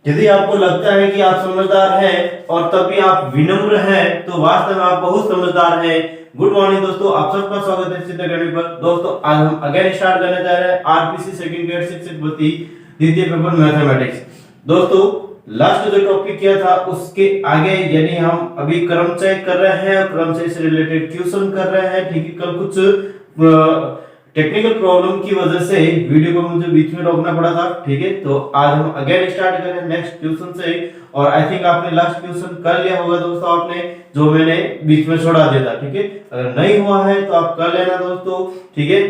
यदि आपको लगता है कि आप समझदार हैं और तब भी आप विनम्र हैं तो वास्तव में आप बहुत समझदार हैं। गुड मॉर्निंग दोस्तों, आप सबका स्वागत है सिद्ध अकेडमी पर। दोस्तों आज हम अगेन स्टार्ट करने जा रहे हैं आरपीसी सेकंड ग्रेड शिक्षक भर्ती द्वितीय पेपर मैथमेटिक्स। दोस्तों लास्ट जो टॉपिक किया था उसके आगे यानी हम अभी क्रमचय कर रहे हैं, क्रमचय से रिलेटेड क्वेश्चन कर रहे हैं। ठीक है, कल कुछ टेक्निकल प्रॉब्लम की वजह से वीडियो को मुझे बीच में रोकना पड़ा था। ठीक है, तो आज हम अगेन स्टार्ट करें नेक्स्ट क्वेश्चन से। और आई थिंक आपने लास्ट क्वेश्चन कर लिया होगा दोस्तों, आपने जो मैंने बीच में छोड़ा दिया था। ठीक है, अगर नहीं हुआ है तो आप कर लेना दोस्तों। ठीक है,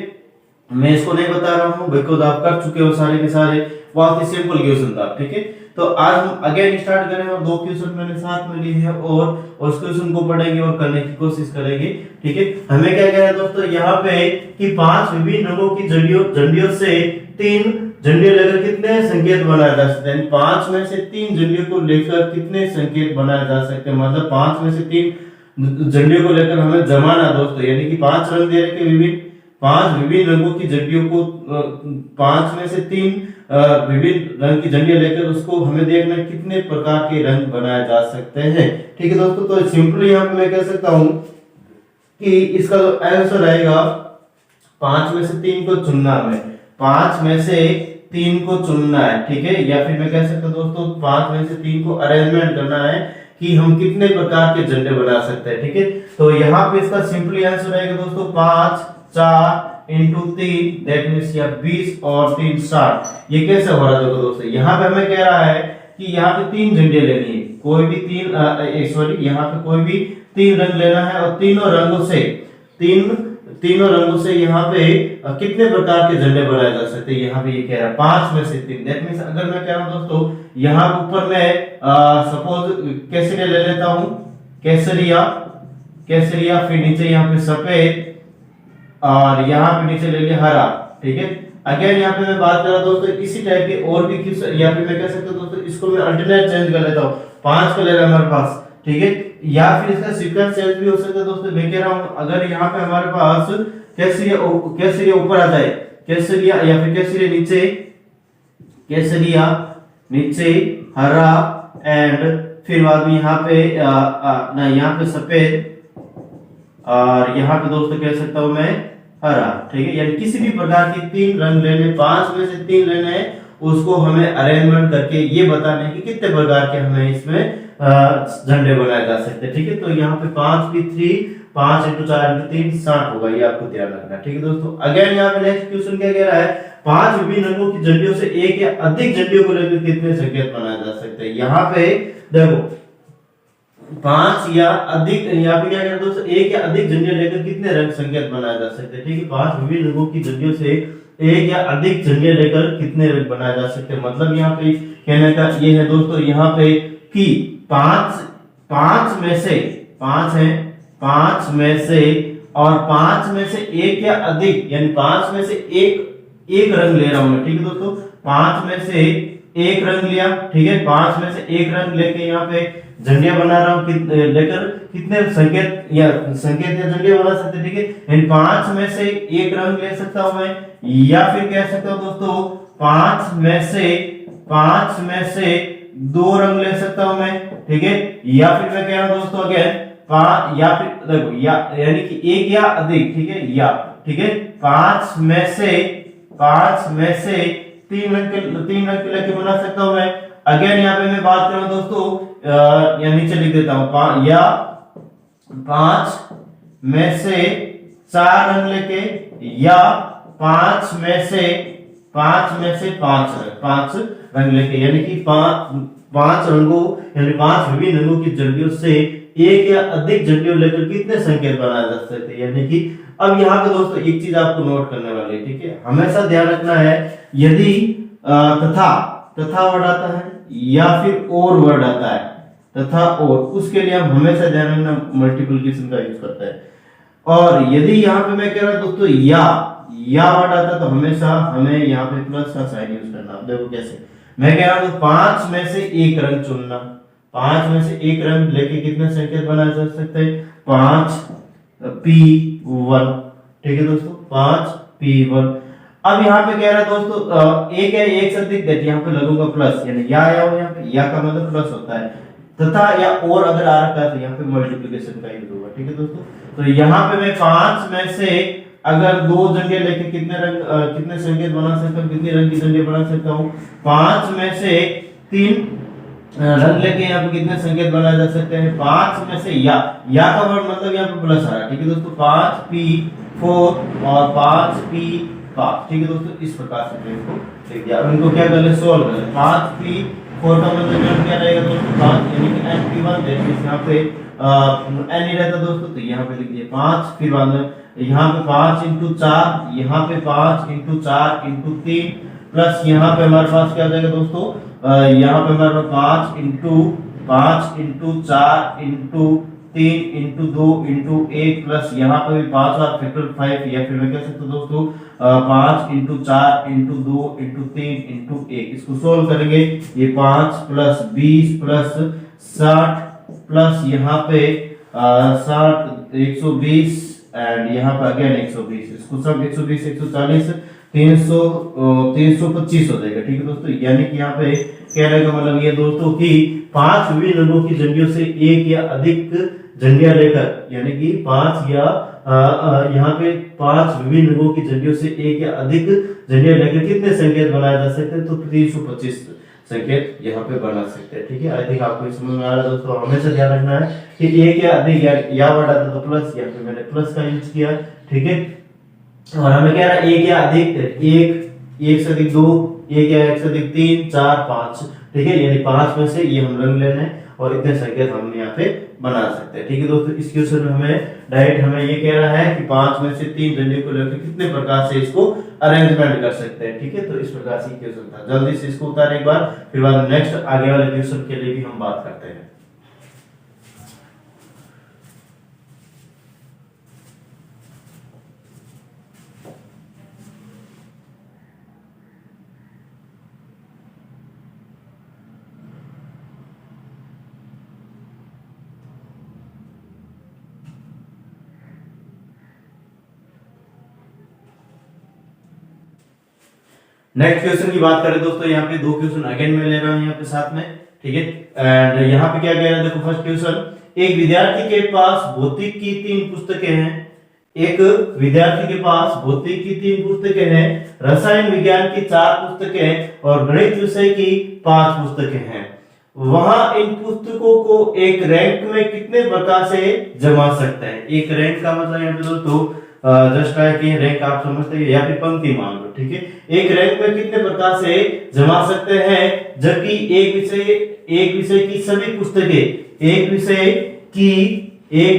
मैं इसको नहीं बता रहा हूँ बिकॉज आप कर चुके हो सारे के सारे, बहुत ही सिंपल क्वेश्चन था। ठीक है, तो आज हम अगेन स्टार्ट करें और दो क्वेश्चन मैंने साथ में लिए हैं और उस क्वेश्चन को पढ़ेंगे और करने की कोशिश करेंगे। ठीक है, हमें क्या कह रहा है दोस्तों यहाँ पे कि 5 विभिन्न रंगों की झंडियों से 3 झंडे लेकर कितने संकेत बनाए जा सकते हैं। 5 में से 3 झंडियों को लेकर कितने संकेत बनाए जा सकते हैं, मतलब 5 में से 3 झंडियों को लेकर हमें जमाना दोस्तों, यानी कि 5 रंग दे रखे विभिन्न 5 विभिन्न रंगों की झंडियों को 5 में से 3 विभिन्न रंग की झंडियां लेकर उसको हमें देखना कितने प्रकार के रंग बनाए जा सकते हैं। ठीक है दोस्तों, तो सिंपली यहाँ पे मैं कह सकता हूं कि इसका जो आंसर आएगा 5 में से 3 को चुनना है, 5 में से 3 को चुनना है। ठीक है, या फिर मैं कह सकता हूं दोस्तों 5 में से 3 को अरेंजमेंट करना है कि हम कितने प्रकार के झंडे बना सकते हैं। ठीक है, तो यहाँ पे इसका सिंपली आंसर आएगा दोस्तों 5 4 इंटू 3 दैट मींस या 20 और 3 60। ये कैसे हो रहा है देखो दोस्तों, यहाँ पे हमें कह रहा है कि यहाँ पे 3 झंडे लेनी है, कोई भी 3 यहाँ पे कोई भी 3 रंग लेना है और तीनों रंगों से यहाँ पे कितने प्रकार के झंडे बनाए जा सकते हैं। यहाँ पे ये कह रहा है 5 में से 3 दैट मींस अगर मैं कह रहा हूँ दोस्तों यहाँ ऊपर मैं सपोज केसरिया ले लेता हूँ, केसरिया फिर नीचे यहाँ पे सफेद और यहाँ पे नीचे ले लिया हरा। ठीक है, अगेन यहाँ पे मैं बात कर रहा दोस्तों इसी टाइप के और भी किस, या फिर मैं कह सकता हूँ दोस्तों इसको मैं अल्टरनेट चेंज कर लेता हूँ, 5 को ले रहा हमारे पास। ठीक है, या फिर इसका सीक्वेंस चेंज भी हो सकता है दोस्तों। मैं कह रहा हूँ अगर यहाँ पे हमारे पास केसरिया ऊपर आ जाए, केसरिया या फिर केसरिया नीचे हरा एंड फिर बाद में यहाँ पे यहाँ पे सफेद और यहाँ पे दोस्तों कह सकता हूं मैं हरा। ठीक है, यानी किसी भी प्रकार की 3 रंग लेने, 5 में से 3 लेने हैं, उसको हमें अरेंजमेंट करके ये बताना है कि कितने प्रकार के हमें इसमें झंडे बनाए जा सकते हैं। ठीक है, तो यहाँ पे 5 की 3 5 इंटू 4 इंटू 3 60 होगा, ये आपको ध्यान रखना। ठीक है दोस्तों, अगेन यहाँ पे नेक्स्ट क्वेश्चन क्या कह रहा है 5 विभिन्न रंगों की झंडियों से एक या अधिक झंडियों को लेकर कितने संकेत बनाए जा सकते हैं। यहाँ पे देखो 5 या अधिक, यहाँ पे क्या कहते हैं दोस्तों एक या अधिक झंडियां लेकर कितने रंग संकेत बनाए जा सकते हैं। ठीक है, 5 विभिन्न रंगों की झंडियों से एक या अधिक झंडियां लेकर कितने रंग बनाए जा सकते हैं। मतलब यहाँ पे कहने का ये है दोस्तों यहाँ पे कि 5 में से 5 है, 5 में से और 5 में से एक या अधिक, यानी 5 में से एक रंग ले रहा हूं मैं। ठीक है दोस्तों, 5 में से एक रंग लिया। ठीक है, 5 में से एक रंग लेके यहाँ पे झंडियां बना रहा हूँ, लेकर कितने संकेत या झंडियां बना सकते हैं। ठीक है, यानी 5 में से एक रंग ले सकता हूं मैं, या फिर कह सकता हूं दोस्तों 5 में से 2 रंग ले सकता हूं मैं। ठीक है, या फिर मैं कह रहा हूं दोस्तों अगेन या फिर देखो यानी कि एक या अधिक। ठीक है, या ठीक है 5 में से 3 रंग के लेके बना सकता हूं मैं। अगेन यहाँ पे मैं बात कर रहा हूं दोस्तों या नीचे लिख देता हूं या 5 में से 4 रंग लेके, या 5 में से 5 रंग लेके, यानी कि 5 रंगों यानी 5 विभिन्न रंगों की झंडियों से एक या अधिक झंडियों लेकर कितने संकेत बनाए जा सकते हैं। यानी कि अब यहाँ पे दोस्तों एक चीज आपको नोट करने वाली है। ठीक है, हमेशा ध्यान रखना है यदि तथा वर्ड आता है या फिर और वर्ड आता है, तथा और, उसके लिए हम हमेशा ध्यान रखना मल्टीप्लिकेशन का यूज करते हैं। और यदि यहाँ पे मैं कह रहा हूं दोस्तों या वर्ड आता है तो हमेशा हमें यहाँ पे प्लस का साइन यूज करना। देखो कैसे मैं कह रहा हूं 5 में से एक रंग चुनना, 5 में से एक रंग लेके कितने संकेत बनाए जा सकते हैं 5 P1। ठीक है दोस्तों 5 P1 अब यहाँ पे कह रहा है दोस्तों एक है एक से अधिक देती, यहाँ पे लगूंगा प्लस, यानी या आया हो, यहाँ पे या का मतलब प्लस होता है, तथा या और अगर आ रखा है तो यहाँ पे मल्टीप्लिकेशन का यूज होगा। ठीक है दोस्तों, तो यहाँ पे मैं 5 में से अगर 2 जंगे लेके कितने संकेत बना सकता हूँ, कितनी रंग की जंगे बना सकता हूँ, 5 में से 3 रंग लेके यहाँ पे कितने संकेत बनाए जा सकते हैं, 5 में से या का वर्ड मतलब यहाँ पे प्लस आ रहा है। ठीक है दोस्तों, 5p4 और 5p5। ठीक है दोस्तों, इस प्रकार से इसको लिख दिया। अब इनको क्या कर ले, सोल्व कर ले। 5p4 का मतलब क्या रहेगा दोस्तों, 5 यानी कि np1 दैट इज यहाँ पे n नहीं रहता दोस्तों, तो यहाँ पे लिख दिए 5, फिर बाद में यहाँ पे 5 × 4, यहाँ पे 5 × 4 × 3 प्लस यहाँ पे हमारे पास क्या आ जाएगा दोस्तों, यहाँ पे हमारे पास 5 × 4 × 3 × 2 × 1 प्लस यहाँ पे भी 5 और फैक्टर 5, या फिर मैं कह सकता हूँ दोस्तों 5 × 4 × 2 × 3 × 1। इसको सोल्व करेंगे, ये 5 प्लस 20 प्लस 60 प्लस यहाँ पे 60 120 एंड यहाँ पे अगेन 120, इसको सब 120 140 300 325 हो जाएगा। ठीक है दोस्तों, यानी कि यहाँ पे कहने का मतलब ये दोस्तों कि 5 विभिन्न रंगों की झंडियों से एक या अधिक झंडियां लेकर, यानी कि 5 या यहाँ पे 5 विभिन्न रंगों की झंडियों से एक या अधिक झंडियां लेकर कितने संकेत बनाए जा सकते हैं, तो 325 संकेत यहाँ पे बना सकते हैं। ठीक है, आई थिंक आपको समझ में आ रहा है दोस्तों। हमेशा ध्यान रखना है कि एक या अधिक या वर्ड आता तो प्लस, यहाँ पे मैंने प्लस का यूज किया। ठीक है, और हमें कह रहा है एक या अधिक, एक से अधिक 2, एक या एक से अधिक 3 4 5। ठीक है, यानी 5 में से ये हम रंग लेने हैं और इतने संकेत हम यहाँ पे बना सकते हैं। ठीक है दोस्तों, इस क्वेश्चन में हमें डायरेक्ट हमें ये कह रहा है कि 5 में से 3 झंडे को लेकर कितने प्रकार से इसको अरेंजमेंट कर सकते हैं। ठीक है, तो इस प्रकार से क्वेश्चन था। जल्दी से इसको उतारें एक बार, फिर बाद नेक्स्ट आगे वाले क्वेश्चन के लिए भी हम बात करते हैं। नेक्स्ट क्वेश्चन की बात करें दोस्तों, यहाँ पे 2 क्वेश्चन अगेन मैं ले रहा हूँ यहाँ पे साथ में। ठीक है, एंड यहाँ पे क्या कह रहा है, देखो फर्स्ट क्वेश्चन, एक विद्यार्थी के पास भौतिक की 3 पुस्तकें हैं। एक विद्यार्थी के पास भौतिक की 3 पुस्तकें हैं, रसायन विज्ञान की 4 पुस्तकें और गणित विषय की 5 पुस्तकें हैं। वहां इन पुस्तकों को एक रैंक में कितने प्रकार से जमा सकते हैं। एक रैंक का मतलब यहाँ पे दोस्तों जस्ट लाइक ये रैंक आप समझते हैं या फिर पंक्ति मान लो। ठीक है, एक रैंक में कितने प्रकार से जमा सकते हैं, जबकि एक विषय की सभी पुस्तकें एक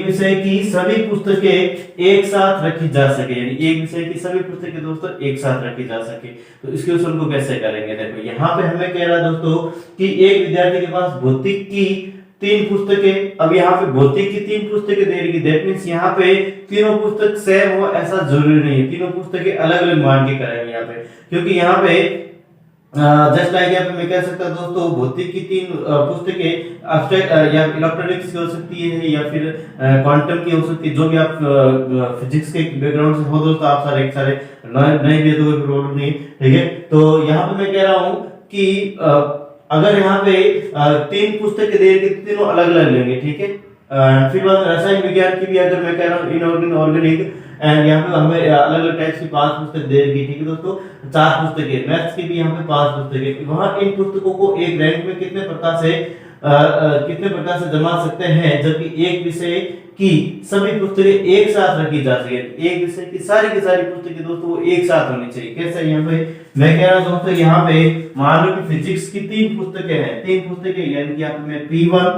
विषय की सभी पुस्तकें एक साथ रखी जा सके, यानी एक विषय की सभी पुस्तकें दोस्तों एक साथ रखी जा सके। तो इस क्वेश्चन को कैसे करेंगे, देखो यहाँ पे हमें कह रहा है दोस्तों कि एक विद्यार्थी के पास भौतिक की 3 पुस्तकें, अब यहाँ पे भौतिक की 3 पुस्तकें दे रही, दैट मींस यहाँ पे तीनों पुस्तक सेम हो ऐसा जरूरी नहीं है, तीनों पुस्तकें अलग अलग मान के कराएंगे यहाँ पे, क्योंकि यहाँ पे जस्ट लाइक यहाँ पे मैं कह सकता हूँ दोस्तों भौतिक की 3 पुस्तकें या इलेक्ट्रॉनिक्स की हो सकती है या फिर क्वांटम की हो सकती है, जो भी आप फिजिक्स के बैकग्राउंड से हो दोस्तों, आप सारे नहीं भी तो कोई प्रॉब्लम नहीं। ठीक है, तो यहाँ पे मैं कह रहा हूँ कि अगर यहाँ पे 3 पुस्तकें दे रही तो तीनों अलग अलग लेंगे। ठीक है, फिर बाद रसायन विज्ञान की भी अगर मैं कह रहा हूँ इनऑर्गेनिक ऑर्गेनिक, एंड यहाँ पे हमें अलग अलग टाइप्स की 5 पुस्तक दे रही। ठीक है दोस्तों, 4 पुस्तकें, मैथ्स की भी यहाँ पे 5 पुस्तकें, वहां इन पुस्तकों को एक रैंक में कितने प्रकार से जमा सकते हैं, जबकि एक विषय की सभी पुस्तकें एक साथ रखी जा सके। एक विषय की सारी पुस्तकें दोस्तों वो एक साथ होनी चाहिए। कैसे, यहाँ पे मैं कह रहा हूँ दोस्तों, यहाँ पे मान लो कि फिजिक्स की 3 पुस्तकें हैं, 3 पुस्तकें यानी कि यहाँ पे मैं P1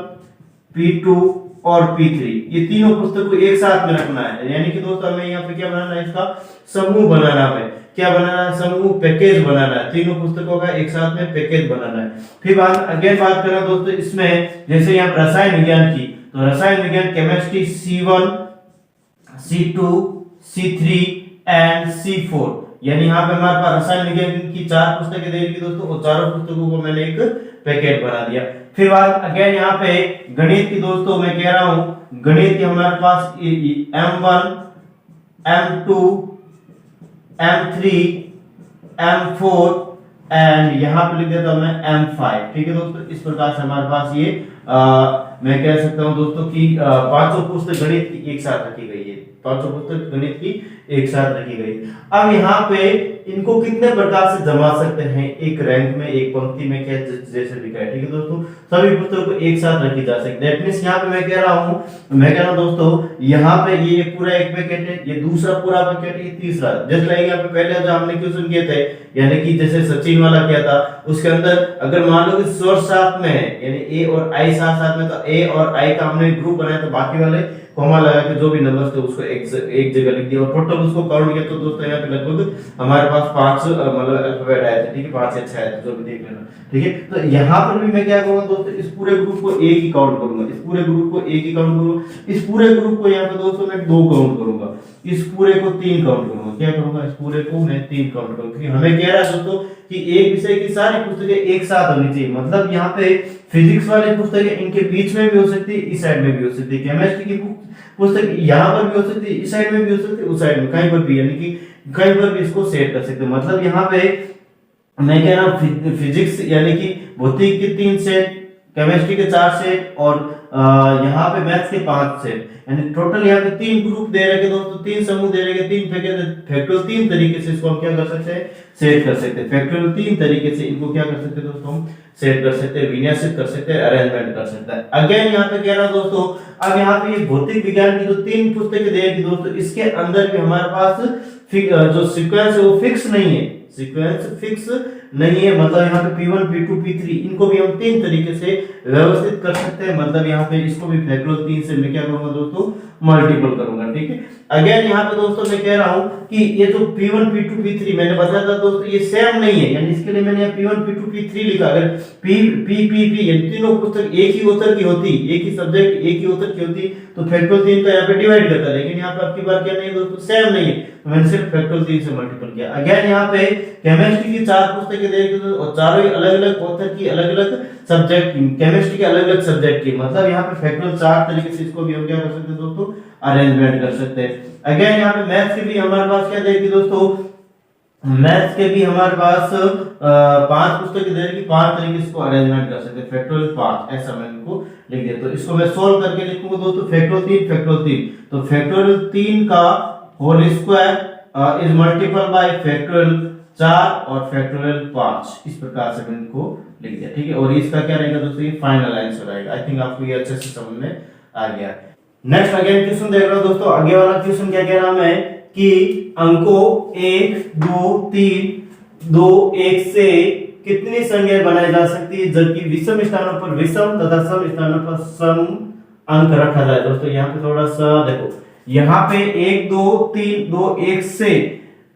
P2 और P3 ये तीनों पुस्तक को एक साथ में रखना है, यानी कि दोस्तों हमें यहाँ पे क्या बनाना है, इसका समूह बनाना है। क्या बनाना है, समूह पैकेज बनाना है, तीनों पुस्तकों का एक साथ में पैकेज बनाना है। फिर बात करें दोस्तों इसमें, जैसे यहाँ रसायन विज्ञान की, तो रसायन विज्ञान chemistry C1 C2 C3 and C4, यानी यहाँ पे हमारे पास रसायन विज्ञान की 4 पुस्तकें दे दी दोस्तों, और चारों पुस्तकों को मैंने एक पैकेट बना दिया। फिर बात अगेन यहाँ पे गणित की दोस्तों मैं कह रहा हूँ, गणित की हमारे पास M1 M2 M3 M4 and यहाँ पे लिख देता हूं मैं M5। ठीक है दोस्तों, इस प्रकार से हमारे पास ये मैं कह सकता हूं दोस्तों कि पांचों पुस्तक गणित की एक साथ रखी गई है, पांचों पुस्तक गणित की एक साथ रखी गई। अब यहाँ पे इनको कितने प्रकार से जमा सकते हैं, एक रैंक में, एक पंक्ति में, क्या जैसे लिखा है। ठीक है दोस्तों, सभी पुस्तकों को एक साथ रखी जा सकती है। दैट मींस यहाँ पे मैं कह रहा हूँ दोस्तों, यहाँ पे ये पूरा एक पैकेट है, ये दूसरा पूरा पैकेट है, ये तीसरा। जैसे लाइक यहाँ पे पहले जो हमने क्वेश्चन किए थे, यानी कि जैसे सचिन वाला किया था, उसके अंदर अगर मान लो कि स्वर साथ में है, यानी ए और आई साथ साथ में, तो ए और आई का हमने ग्रुप बनाया, तो बाकी वाले कॉमा लगा के जो भी नंबर्स थे उसको एक जगह लिख दिया और टोटल उसको काउंट किया, तो दोस्तों यहाँ पे लगभग हमारे पास 5 मतलब अल्फाबेट आए थे। ठीक है, 5 या 6 आए थे, जो भी देख लेना। ठीक है, तो यहाँ पर भी मैं क्या करूंगा दोस्तों, इस पूरे ग्रुप को एक ही काउंट करूंगा, इस पूरे ग्रुप को एक ही काउंट करूंगा, इस पूरे ग्रुप को यहाँ पे दोस्तों मैं 2 काउंट करूंगा, इस पूरे को 3 काउंट करूंगा। क्या करूंगा, इस पूरे को मैं 3 काउंट करूंगा, क्योंकि हमें कह रहा है दोस्तों कि एक विषय की सारी पुस्तकें एक साथ होनी चाहिए। मतलब यहाँ पे फिजिक्स वाली पुस्तकें इनके बीच में भी हो सकती है, इस साइड में भी हो सकती है, केमिस्ट्री की पुस्तक यहाँ पर भी हो सकती है, इस साइड में भी हो सकती है, उस साइड में, कहीं पर भी, यानी कि कहीं पर भी इसको सेट कर सकते हैं। मतलब यहाँ पे मैं कह रहा हूँ फिजिक्स यानी कि भौतिक के 3 सेट, केमिस्ट्री के 4 सेट और यहाँ पे मैथ्स के 5 सेट, यानी टोटल यहाँ पे 3 ग्रुप दे रखे दोस्तों, 3 समूह दे रखे, 3 फैक्टोरियल 3 तरीके से इसको हम क्या कर सकते हैं, सेट कर सकते हैं। फैक्टोरियल 3 तरीके से इनको क्या कर सकते हैं दोस्तों, हम सेट कर सकते हैं, विन्यासित कर सकते हैं, अरेंजमेंट कर सकते हैं। अगेन यहाँ पे कह रहा हूं दोस्तों, अब यहाँ पे ये भौतिक विज्ञान की जो 3 पुस्तकें दे रखी दोस्तों, इसके अंदर भी हमारे पास जो सीक्वेंस है वो फिक्स नहीं है, सीक्वेंस फिक्स नहीं है। मतलब यहाँ पे P1 P2 P3 इनको भी हम 3 तरीके से व्यवस्थित कर सकते हैं। मतलब यहाँ पे इसको भी फैक्टोरियल 3 से मैं क्या करूंगा दोस्तों, मल्टीपल करूंगा। ठीक है, अगेन यहाँ पे दोस्तों मैं कह रहा हूँ कि ये जो P1 P2 P3 मैंने बताया था दोस्तों, ये सेम नहीं है, यानी इसके लिए मैंने यहाँ P1 P2 P3 लिखा। अगर P यानी तीनों पुस्तक एक ही ऑथर की होती, एक ही सब्जेक्ट एक ही ऑथर की होती, तो फैक्टोरियल 3 का यहाँ पे डिवाइड करता, लेकिन यहाँ पे आपकी बार क्या नहीं दोस्तों, सेम नहीं है, तो मैंने सिर्फ फैक्टोरियल 3 से मल्टीपल किया। अगेन यहाँ पे केमिस्ट्री की 4 पुस्तकें दे रखी और चारों ही अलग-अलग ऑथर की, अलग-अलग सब्जेक्ट की, केमिस्ट्री के अलग-अलग सब्जेक्ट की। मतलब यहाँ पे फैक्टोरियल 4 तरीके से इसको भी हम क्या कर सकते हैं दोस्तों, अरेंजमेंट कर सकते हैं। अगेन यहाँ पे मैथ्स के भी हमारे पास क्या दे रखी दोस्तों, मैथ्स के भी हमारे पास 5 पुस्तकें दे रखी, 5 तरीके से इसको अरेंजमेंट कर सकते हैं, फैक्टोरियल 5 ऐसा मैं इनको लिख दिया। तो इसको मैं सोल्व करके लिखूंगा दोस्तों, फैक्टोरियल 3, तो फैक्टोरियल 3 का whole square is multiple by factorial 4 और फैक्टोरियल 5, इस प्रकार से मैं इनको लिख दिया। ठीक है, और इसका क्या रहेगा दोस्तों, ये फाइनल आंसर आएगा। आई थिंक आपको ये अच्छे से समझ में आ गया। नेक्स्ट अगेन क्वेश्चन देख रहा हूं दोस्तों, आगे वाला क्वेश्चन क्या कह रहा है कि अंकों 1 2 3 2 1 से कितनी संख्याएं बनाई जा सकती है, जबकि विषम स्थानों पर विषम तथा सम स्थानों पर सम अंक रखा जाए। दोस्तों यहाँ पे थोड़ा सा देखो, यहाँ पे 1 2 3 2 1 से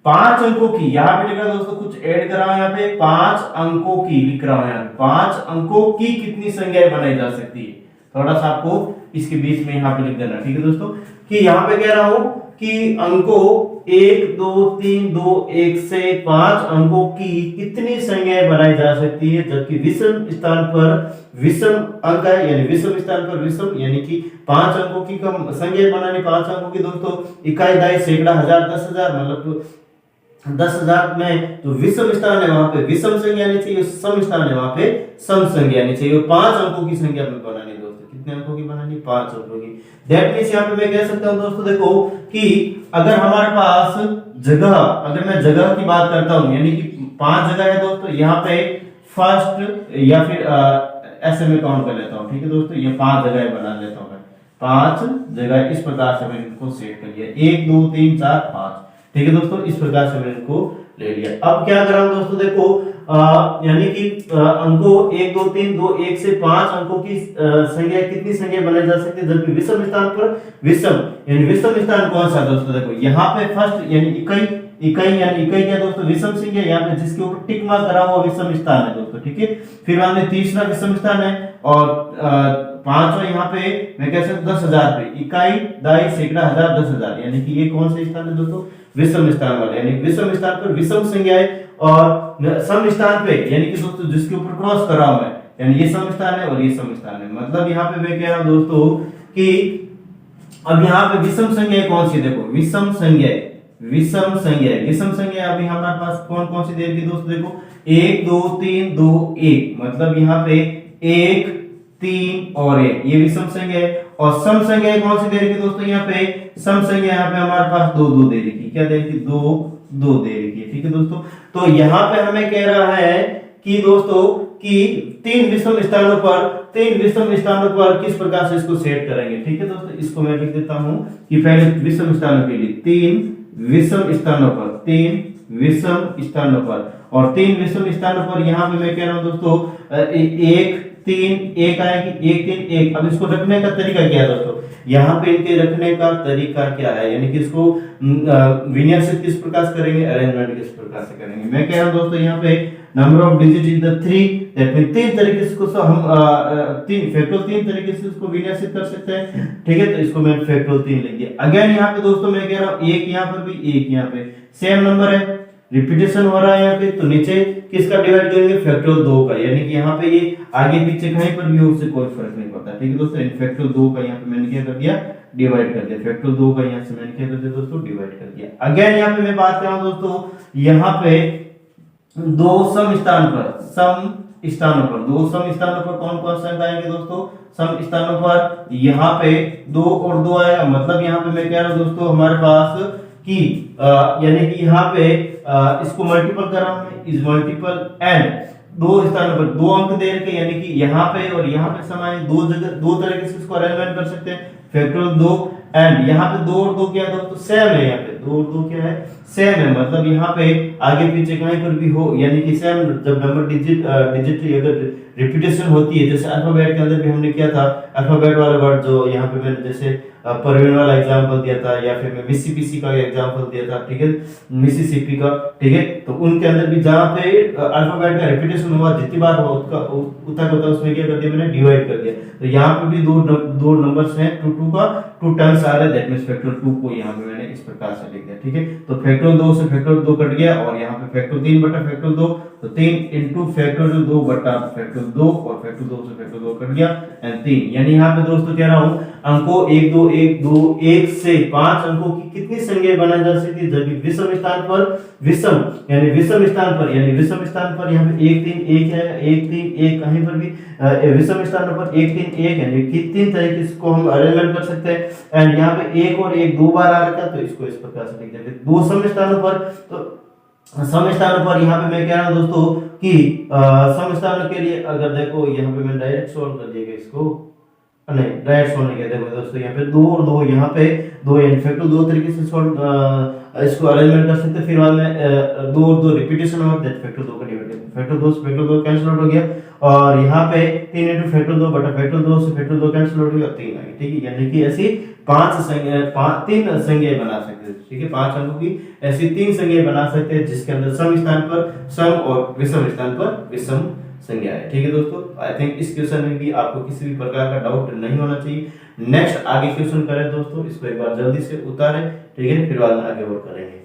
5 अंकों की, यहाँ पे लिख रहा दोस्तों, कुछ ऐड कर रहा हूं, यहाँ पे 5 अंकों की लिख रहा हूं, यहाँ पे 5 अंकों की कितनी संख्याएं बनाई जा सकती है, थोड़ा सा आपको इसके बीच में यहाँ पे लिख देना। ठीक है दोस्तों, कि यहाँ पे कह रहा हूं कि अंकों 1 2 3 2 1 से 5 अंकों की कितनी संख्याएं बनाई जा सकती है, जबकि विषम स्थान पर विषम अंक है, यानी विषम स्थान पर विषम, यानी कि 5 अंकों की कम संख्या बनानी, 5 अंकों की दोस्तों, इकाई दाई सैकड़ा हजार 10,000, मतलब 10,000 में जो विषम स्थान है वहां पे विषम संख्या आनी चाहिए, सम स्थान है वहां पे सम संख्या आनी चाहिए। 5 अंकों की संख्या में बनानी दोस्तों, कितने अंकों की बनानी, 5 अंकों की। दैट मींस यहाँ पे मैं कह सकता हूँ दोस्तों, देखो कि अगर हमारे पास जगह, अगर मैं जगह की बात करता हूँ, यानी कि 5 जगह है दोस्तों, यहाँ पे फर्स्ट या फिर ऐसे में काउंट कर लेता हूँ। ठीक है दोस्तों, ये 5 जगह बना लेता हूँ, 5 जगह इस प्रकार से मैंने इनको सेट कर लिया, 1 2 3 4 5। ठीक है दोस्तों, इस प्रकार से मैंने इनको ले लिया। अब क्या कर रहा हूं दोस्तों, देखो यानी कि अंकों 1 2 3 2 1 से 5 अंकों की संख्या, कितनी संख्या बनाई जा सकती है, जबकि विषम स्थान पर विषम, यानी विषम स्थान कौन सा दोस्तों, देखो यहाँ पे फर्स्ट यानी इकाई यानी इकाई क्या दोस्तों, विषम संख्या, यहाँ पे जिसके ऊपर टिक मार्क करा हुआ विषम स्थान है दोस्तों। ठीक है, फिर हमने तीसरा विषम स्थान है, और 5वां यहाँ पे मैं कह सकता हूं 10,000 पे, इकाई दाई सैकड़ा हजार 10,000, यानी कि ये कौन सा स्थान है दोस्तों, विषम स्थान वाला, यानी विषम स्थान पर विषम संख्या है, और सम स्थान पे यानी कि दोस्तों जिसके ऊपर क्रॉस कर रहा हूं मैं, यानी ये सम स्थान है और ये सम स्थान है। मतलब यहाँ पे मैं कह रहा हूं दोस्तों कि अब यहाँ पे विषम संख्या कौन सी, देखो विषम संख्या विषम संख्या है। विषम संख्या अभी हमारे पास कौन कौन सी दे रखी दोस्तों, देखो 1 2 3 2 1, मतलब यहाँ पे 1 3 और 1, ये विषम संख्या है। और सम संख्या कौन सी दे रखी दोस्तों, यहाँ पे सम संख्या यहाँ पे हमारे पास 2 2 दे रखी, क्या दे रखी, 2 2 दे रखी है। ठीक है दोस्तों, तो यहाँ पे हमें कह रहा है कि दोस्तों कि तीन विषम स्थानों पर किस प्रकार से इसको सेट करेंगे। ठीक है दोस्तों, इसको मैं लिख देता हूं कि पहले विषम स्थानों के लिए तीन विषम स्थानों पर और तीन विषम स्थानों पर यहाँ पे मैं कह रहा हूं दोस्तों 1 3 1 आएगी, 1 3 1। अब इसको रखने का तरीका क्या है दोस्तों, यहाँ पे इनके रखने का तरीका क्या है, यानी कि इसको विन्यासित किस प्रकार से करेंगे, अरेंजमेंट किस प्रकार से करेंगे। मैं कह रहा हूं दोस्तों यहाँ पे number of digit is the 3, that mean तीन तरीके से इसको हम तीन तरीके से इसको विन्यासित कर सकते हैं। ठीक है, तो इसको मैं फैक्टोरियल 3 लिख दिया। अगेन यहाँ पे दोस्तों मैं कह रहा हूँ एक यहाँ पर भी एक यहाँ पे सेम नंबर है, रिपीटेशन हो रहा है यहाँ पे, तो नीचे किसका डिवाइड करेंगे, फैक्टोरियल 2 का, यानी कि यहाँ पे ये आगे पीछे कहीं पर भी हो उससे कोई फर्क नहीं पड़ता। ठीक है दोस्तों, फैक्टोरियल 2 का यहाँ पे मैंने क्या कर दिया, डिवाइड कर दिया। फैक्टोरियल 2 का यहाँ से मैंने क्या कर दिया दोस्तों, डिवाइड कर दिया। अगेन यहाँ पे मैं बात कर रहा हूँ दोस्तों, यहाँ पे दो सम स्थानों पर कौन कौन सा अंक आएंगे दोस्तों, सम स्थानों पर यहाँ पे 2 और 2 आएगा। मतलब यहाँ पे मैं कह रहा हूँ दोस्तों हमारे पास कि यानी कि यहाँ पे इसको मल्टीपल कर रहा हूँ, इज मल्टीपल एंड दो स्थानों पर 2 अंक दे रखे, यानी कि यहाँ पे और यहाँ पे समान दो जगह दो तरीके से इसको अरेंजमेंट कर सकते हैं, फैक्टोरियल 2 एंड यहाँ पे 2 और 2 क्या है दोस्तों, सेम है। यहाँ पे 2 और 2 क्या है, सेम है। मतलब यहाँ पे आगे पीछे कहीं पर भी हो, यानी कि सेम जब नंबर डिजिट अगर रिपीटेशन होती है, जैसे अल्फाबेट के अंदर भी हमने किया था, अल्फाबेट वाला वर्ड जो यहाँ पे मैंने जैसे परवीन वाला एग्जांपल दिया था, या फिर मैं मिसिसिपी का एग्जांपल दिया था। ठीक है, मिसिसिपी का। ठीक है, तो उनके अंदर भी जहाँ पे अल्फाबेट का रिपीटेशन हुआ, जितनी बार हुआ उतना उसमें क्या कर दिया मैंने, डिवाइड कर दिया। तो यहाँ पे भी दो नंबर्स हैं, 2 का 2 टाइम्स आ रहा है, दैट मींस फैक्टोरियल 2 को यहाँ पे मैंने इस प्रकार से लिख दिया। ठीक है, तो फैक्टोरियल 2 से फैक्टोरियल 2 कट गया, और यहाँ पे फैक्टोरियल 3 बटा फैक्टोरियल 2, तो 3 इनटू फैक्टोरियल 2 बटा फैक्टोरियल 2, और फैक्टोरियल 2 से फैक्टोरियल 2 कट गया एंड 3। यानी यहाँ पे दोस्तों कह रहा हूँ अंकों 1 2 1 2 1 से 5 अंकों की कितनी संख्याएं बनाई जा सकती है, जबकि विषम स्थान पर यहाँ पे 1 3 1 है, 1 3 1 कहीं पर भी विषम स्थान पर 1 3 1 है, कि 3 तरीके से इसको हम अरेंजमेंट कर सकते हैं। एंड यहाँ पे 1 और 1 दो बार आ रखा है, तो इसको इस प्रकार से लिख देंगे। दो सम स्थानों पर, तो सम स्थानों पर यहाँ पे मैं कह रहा हूँ दोस्तों कि सम स्थानों के लिए अगर देखो यहाँ पे मैं डायरेक्ट सॉल्व कर दिएगा इसको, नहीं डायरेक्ट सॉल्व नहीं कहते दोस्तों, यहाँ पे 2 और 2 यहाँ पे 2 फैक्टर 2 तरीके से सॉल्व इसको अरेंजमेंट कर सकते हैं। फिर बाद में 2 और 2 रिपीटेशन होगा, दैट फैक्टर 2 का डिवाइड करते हैं, फैक्टर 2 कैंसिल आउट हो गया, और यहाँ पे 3 इनटू फैक्टर 2 बटा फैक्टर 2 से फैक्टर 2 कैंसिल आउट हो गया, 3 आ गया। ठीक है, यानी कि ऐसी 3 संख्याएं बना सकते हैं। ठीक है, 5 अंकों की ऐसी 3 संख्याएं बना सकते हैं, जिसके अंदर सम स्थान पर सम और विषम स्थान पर विषम संज्ञा है। ठीक है दोस्तों, आई थिंक इस क्वेश्चन में भी आपको किसी भी प्रकार का डाउट नहीं होना चाहिए। नेक्स्ट आगे क्वेश्चन करें दोस्तों, इसको एक बार जल्दी से उतारें। ठीक है, फिर बाद में आगे और करेंगे,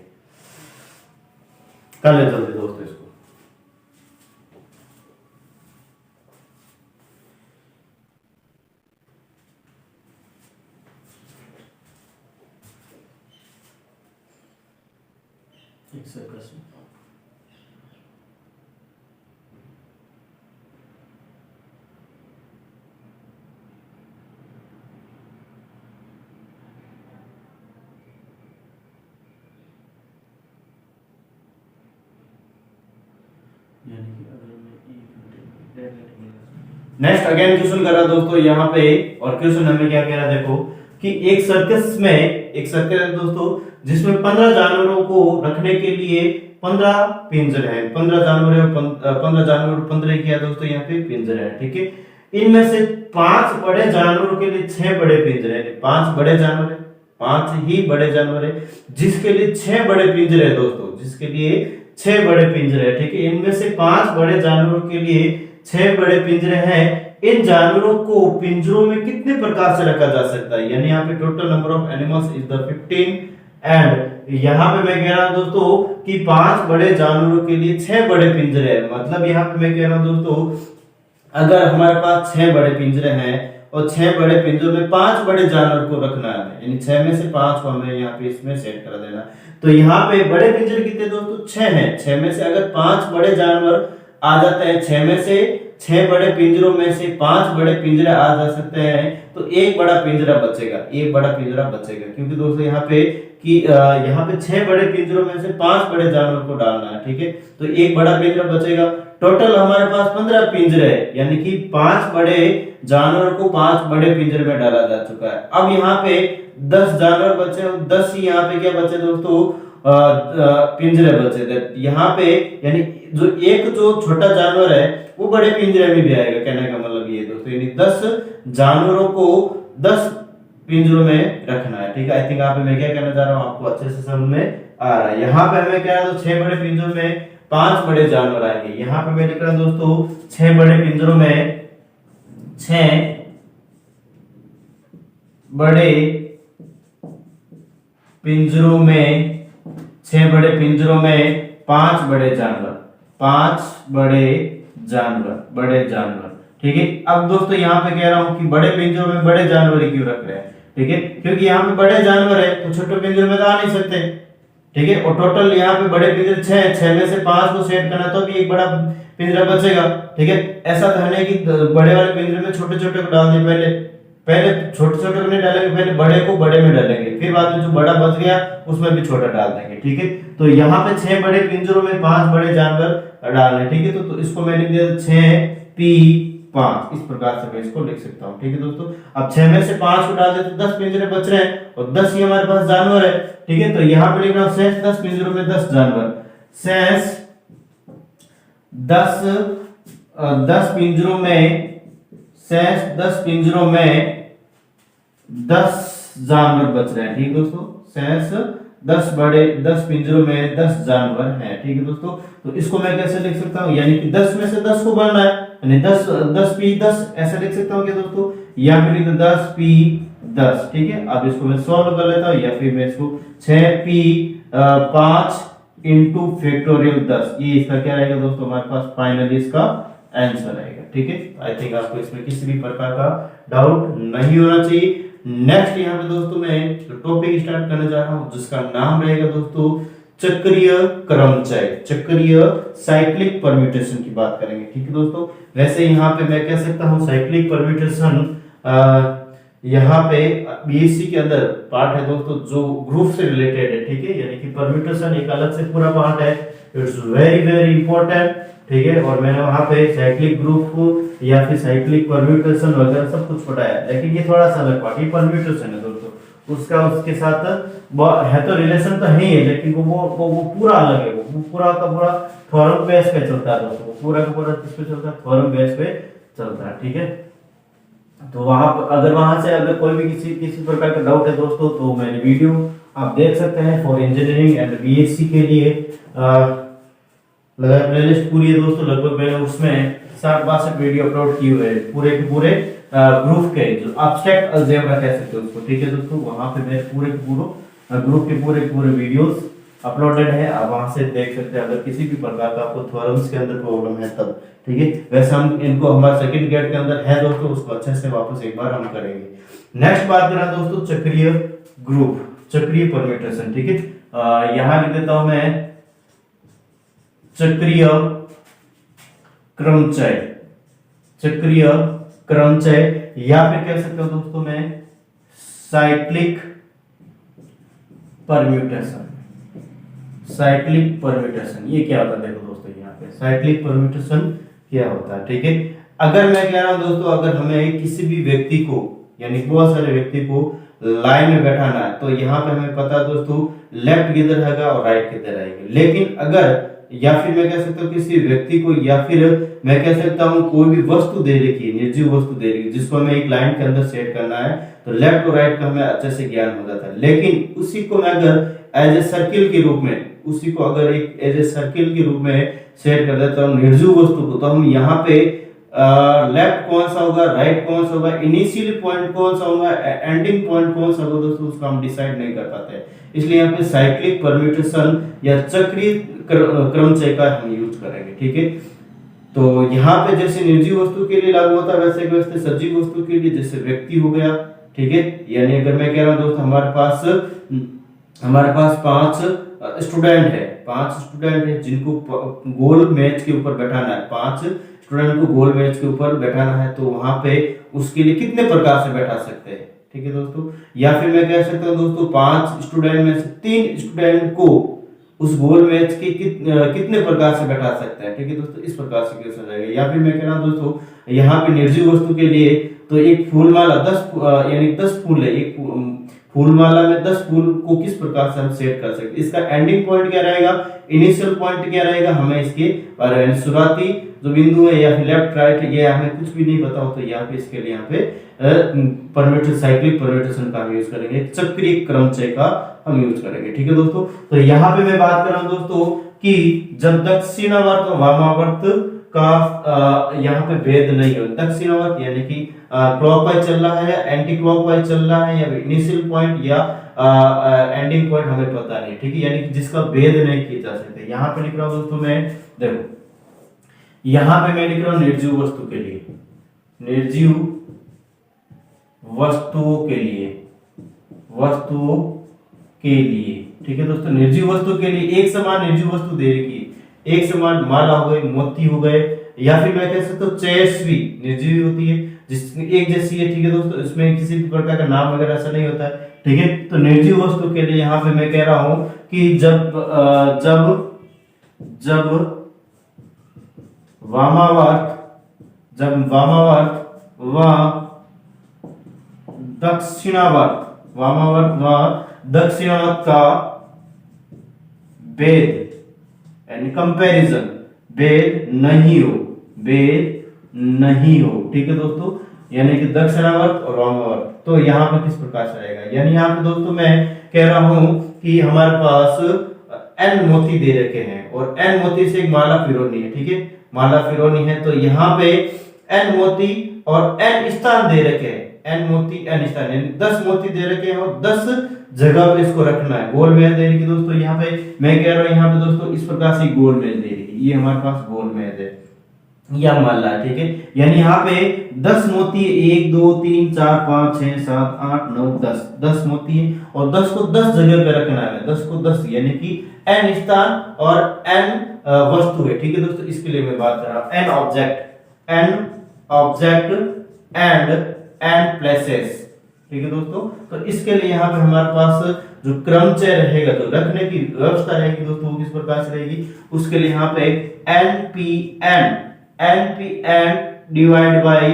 कर ले जल्दी दोस्तों इसको। एक सेकंड, नेक्स्ट अगेन क्वेश्चन कर रहा दोस्तों यहाँ पे, और क्वेश्चन हमें क्या कह रहा है देखो कि एक सर्कस है दोस्तों, जिसमें 15 जानवरों को रखने के लिए 15 पिंजरे हैं। 15 जानवर है, 15 जानवर 15 क्या दोस्तों यहाँ पे पिंजरे हैं। ठीक है, इनमें से 5 बड़े जानवरों के लिए 6 बड़े पिंजरे हैं। 5 बड़े जानवर है, 5 ही बड़े जानवर है, जिसके लिए 6 बड़े पिंजरे हैं दोस्तों, जिसके लिए 6 बड़े पिंजरे हैं। ठीक है, इनमें से 5 बड़े जानवरों के लिए 6 बड़े पिंजरे हैं। इन जानवरों को पिंजरों में कितने प्रकार से रखा जा सकता है, यानी यहाँ पे total number of animals is the 15। And यहाँ पे मैं कह रहा हूं दोस्तों कि 5 बड़े जानवरों के लिए 6 बड़े पिंजरे हैं। मतलब यहाँ पे मैं कह रहा हूं दोस्तों, अगर हमारे पास 6 बड़े पिंजरे हैं और 6 बड़े पिंजरों में 5 बड़े जानवर को रखना है, यानी 6 में से 5 को हमें यहाँ पे इसमें सेट कर देना। तो यहाँ पे बड़े पिंजरे कितने दोस्तों 6 हैं। 6 में से अगर 5 बड़े जानवर आ जाते हैं, 6 में से 6 बड़े पिंजरों में से 5 बड़े पिंजरे आ जा सकते हैं, तो एक बड़ा पिंजरा बचेगा, एक बड़ा पिंजरा बचेगा, क्योंकि दोस्तों यहाँ पे कि यहाँ पे 6 बड़े पिंजरों में से 5 बड़े जानवर को डालना है, ठीक है। तो एक बड़ा पिंजरा बचेगा। टोटल हमारे पास 15 पिंजरे है, यानी कि 5 बड़े जानवर को 5 बड़े पिंजरे में डाला जा चुका है। अब यहाँ पे 10 जानवर बचे, 10 ही यहाँ पे क्या बचे दोस्तों पिंजरे बचे थे यहाँ पे, यानी जो छोटा जानवर है वो बड़े पिंजरे में भी आएगा। कहने का मतलब ये दोस्तों, यानी 10 जानवरों को 10 पिंजरों में रखना है, ठीक है। आई थिंक यहाँ पे मैं क्या कहना चाह रहा हूँ आपको अच्छे से समझ में आ रहा है। यहाँ पे हमें क्या है, तो 6 बड़े पिंजरों में 5 बड़े जानवर आएंगे। यहाँ पे मैं लिख रहा हूँ दोस्तों 6 बड़े पिंजरों में 6 बड़े पिंजरों में 6 बड़े पिंजरों में 5 बड़े जानवर, 5 बड़े जानवर, ठीक है। अब दोस्तों यहाँ पे कह रहा हूं कि बड़े पिंजरों में बड़े जानवर क्यों रख रहे हैं, ठीक है, क्योंकि यहाँ पे बड़े जानवर है तो छोटे पिंजरे में तो आ नहीं सकते, ठीक है। और टोटल यहाँ पे बड़े पिंजरे 6 में से 5 को सेट करना तो भी एक बड़ा पिंजरा बचेगा, ठीक है। ऐसा तो है कि बड़े वाले पिंजरे में छोटे छोटे को डाल दें, पहले छोटे छोटे को नहीं डालेंगे, पहले बड़े को बड़े में डालेंगे, फिर बाद में जो बड़ा बच गया उसमें भी छोटा डाल देंगे, ठीक है। तो यहाँ पे 6 बड़े पिंजरों में 5 बड़े जानवर डालने, ठीक है। तो इसको मैं लिख दिया 6P5, इस प्रकार से मैं इसको लिख सकता हूँ, ठीक है दोस्तों। अब 6 में से 5 को डाल दे तो 10 पिंजरे बच रहे हैं और 10 ही हमारे पास जानवर है, ठीक है। तो यहाँ पे लिख रहा हूँ शेष 10 पिंजरों में 10 जानवर, शेष 10 पिंजरों में 10 जानवर बच रहे हैं, ठीक है दोस्तों। शेष 10 पिंजरों में 10 जानवर हैं, ठीक है दोस्तों। तो इसको मैं कैसे लिख सकता हूँ, यानी कि 10 में से 10 को बढ़ना है, यानी 10P10 ऐसे लिख सकता हूँ क्या दोस्तों, या फिर 10P10, ठीक है। अब इसको मैं सॉल्व कर लेता हूँ, या फिर मैं इसको 6P5 इंटू फैक्टोरियल 10, ये इसका क्या रहेगा दोस्तों, हमारे पास फाइनली इसका आंसर आएगा, ठीक है। आई थिंक आपको इसमें किसी भी प्रकार का डाउट नहीं होना चाहिए। नेक्स्ट यहाँ पे दोस्तों मैं टॉपिक स्टार्ट करने जा रहा हूँ जिसका नाम रहेगा दोस्तों चक्रीय क्रमचय, चक्रीय साइक्लिक परम्यूटेशन की बात करेंगे, ठीक है दोस्तों। वैसे यहाँ पे मैं कह सकता हूँ साइक्लिक परम्यूटेशन यहाँ पे बीएससी के अंदर पार्ट है दोस्तों जो ग्रुप से रिलेटेड है, ठीक है। यानी कि परम्यूटेशन एक अलग से पूरा पार्ट है, इट्स वेरी वेरी इंपॉर्टेंट, ठीक है। और मैंने वहां पे साइक्लिक ग्रुप या फिर साइक्लिक परम्यूटेशन वगैरह सब कुछ पढ़ाया, लेकिन ये थोड़ा सा अलग पार्ट, ये परम्यूटेशन है दोस्तों, उसका उसके साथ है तो रिलेशन तो है ही, लेकिन वो पूरा अलग है, वो पूरा का पूरा थ्योरम बेस पे चलता है दोस्तों, वो पूरा का पूरा किस पे चलता है, थ्योरम बेस पे चलता है, ठीक है। तो वहां से अगर कोई भी किसी प्रकार का डाउट है दोस्तों तो मैंने वीडियो आप देख सकते हैं फॉर इंजीनियरिंग एंड बीएससी के लिए प्लेलिस्ट पूरी है दोस्तों, लगभग मैंने उसमें 60-62 वीडियो अपलोड किए हुए हैं पूरे के पूरे ग्रुप के, जो एब्स्ट्रैक्ट अलजेब्रा कह सकते हो उसको, ठीक है दोस्तों। वहां पे मेरे पूरे ग्रुप के पूरे वीडियोस अपलोडेड है, आप वहां से देख सकते हैं अगर किसी भी प्रकार का आपको थ्योरम्स के अंदर प्रॉब्लम है तब, ठीक है। वैसे हम इनको हमारे सेकंड गेट के अंदर है दोस्तों, उसको अच्छे से वापस एक बार हम करेंगे। नेक्स्ट बात करें दोस्तों चक्रीय ग्रुप, चक्रीय परम्यूटेशन, ठीक है। यहां लिख देता हूं मैं चक्रीय क्रमचय, चक्रीय क्रमचय, या फिर कह सकते हो दोस्तों मैं साइक्लिक परम्यूटेशन, साइक्लिक परम्यूटेशन ये क्या होता है देखो दोस्तों, यहाँ पे साइक्लिक परम्यूटेशन क्या होता है, ठीक है। अगर मैं कह रहा हूं दोस्तों, अगर हमें किसी भी व्यक्ति को यानी बहुत सारे व्यक्ति को लाइन में बैठाना है तो यहाँ पे हमें पता है दोस्तों लेफ्ट किधर रहेगा और राइट किधर रहेगी। लेकिन अगर या फिर मैं कह सकता हूँ किसी व्यक्ति को, या फिर मैं कह सकता हूँ कोई भी वस्तु दे रखी है, निर्जीव वस्तु दे रखी है जिसको हमें एक लाइन के अंदर सेट करना है, तो लेफ्ट और राइट का हमें अच्छे से ज्ञान हो जाता है। लेकिन उसी को मैं अगर एज ए सर्किल के रूप में, उसी को अगर एक एज ए सर्किल के रूप में सेट कर देता हूँ निर्जीव वस्तु को, तो हम यहाँ पे लेफ्ट कौन सा होगा, राइट कौन सा होगा, इनिशियल पॉइंट कौन सा होगा, एंडिंग पॉइंट कौन सा होगा दोस्तों, उसको हम डिसाइड नहीं कर पाते। इसलिए यहाँ पे साइक्लिक परम्यूटेशन या चक्रीय क्रमचय का हम यूज करेंगे, ठीक है। तो यहाँ पे जैसे निर्जीव वस्तु के लिए लागू होता है वैसे के वैसे सजीव वस्तु के लिए, जैसे व्यक्ति हो गया, ठीक है। यानी अगर मैं कह रहा हूँ दोस्त हमारे पास 5 स्टूडेंट है, 5 स्टूडेंट है जिनको गोल मेज के ऊपर बैठाना है, 5 स्टूडेंट को गोल मेज के ऊपर बैठाना है, तो वहां पे उसके लिए कितने प्रकार से बैठा सकते हैं, ठीक है दोस्तों। या फिर मैं कह सकता हूँ दोस्तों 5 स्टूडेंट में से 3 स्टूडेंट को उस गोल मेज के कितने प्रकार से बैठा सकते हैं, ठीक है दोस्तों। इस प्रकार से क्वेश्चन जाएगा। या फिर मैं कह रहा हूँ दोस्तों यहाँ पे निर्जीव वस्तु के लिए तो एक फूलमाला 10 यानी 10 फूल है, एक फूलमाला में 10 फूल को किस प्रकार से हम सेट कर सकते हैं, इसका एंडिंग पॉइंट क्या रहेगा, इनिशियल पॉइंट क्या रहेगा, हमें इसके बारे में शुरुआती जो बिंदु है या फिर लेफ्ट राइट ये हमें कुछ भी नहीं पता हो तो यहाँ पे इसके लिए यहाँ पे परम्यूटेशन साइक्लिक परम्यूटेशन का हम यूज करेंगे, चक्रीय क्रमचय का हम यूज करेंगे, ठीक है दोस्तों। तो यहाँ पे मैं बात कर रहा हूँ दोस्तों कि जब दक्षिणावर्त वामावर्त का यहाँ पे भेद नहीं हो, दक्षिणावर्त यानी कि क्लॉकवाइज चल रहा है, एंटी क्लॉकवाइज चल रहा है, या इनिशियल पॉइंट या एंडिंग पॉइंट हमें पता नहीं, ठीक है, यानी कि जिसका भेद नहीं किया जा सकता। यहाँ पे लिख रहा हूँ दोस्तों मैं, देखो यहाँ पे मैं लिख रहा हूँ निर्जीव वस्तु के लिए, निर्जीव वस्तुओं के लिए, वस्तुओं के लिए, ठीक है दोस्तों। निर्जीव वस्तु के लिए एक समान निर्जीव वस्तु दे रखी है, एक समान माला हो गई, मोती हो गए, या फिर मैं कह सकता हूँ चयस्वी निर्जीव होती है जिसमें एक जैसी है, ठीक है दोस्तों, इसमें किसी भी प्रकार का नाम वगैरह ऐसा नहीं होता है, ठीक है। तो निर्जीव वस्तु के लिए यहाँ पे मैं कह रहा हूं कि जब वामावर्त व दक्षिणावर्त का भेद यानी कंपैरिजन भेद नहीं हो, ठीक है दोस्तों, यानी कि दक्षिणावर्त और वामावर्त, तो यहाँ पे किस प्रकार से रहेगा, यानी यहाँ पे दोस्तों मैं कह रहा हूं कि हमारे पास n मोती दे रखे हैं और n मोती से एक माला फिरौनी है, ठीक है, माला फिरौनी है, तो यहाँ पे n मोती और n स्थान दे रखे हैं, n मोती n स्थान यानी 10 मोती दे रखे हैं और 10 जगह पे इसको रखना है, गोल मेज दे रही है दोस्तों। यहाँ पे मैं कह रहा हूँ यहाँ पे दोस्तों इस प्रकार से गोल मेज दे रही है, ये हमारे पास गोल मेज है या माला, ठीक है, यानी यहाँ पे 10 मोती, 1 2 3 4 5 6 7 8 9 10 मोती है और 10 को 10 जगह पे रखना है, 10 को 10 यानी कि n स्थान और n वस्तु है, ठीक है दोस्तों। इसके लिए मैं बात कर रहा हूँ n ऑब्जेक्ट एंड प्लेसेस, ठीक है दोस्तों। तो इसके लिए यहाँ पे हमारे पास जो क्रमचय रहेगा, जो रखने की व्यवस्था रहेगी दोस्तों, वो किस प्रकार से रहेगी, उसके लिए यहाँ पे npn डिवाइड बाय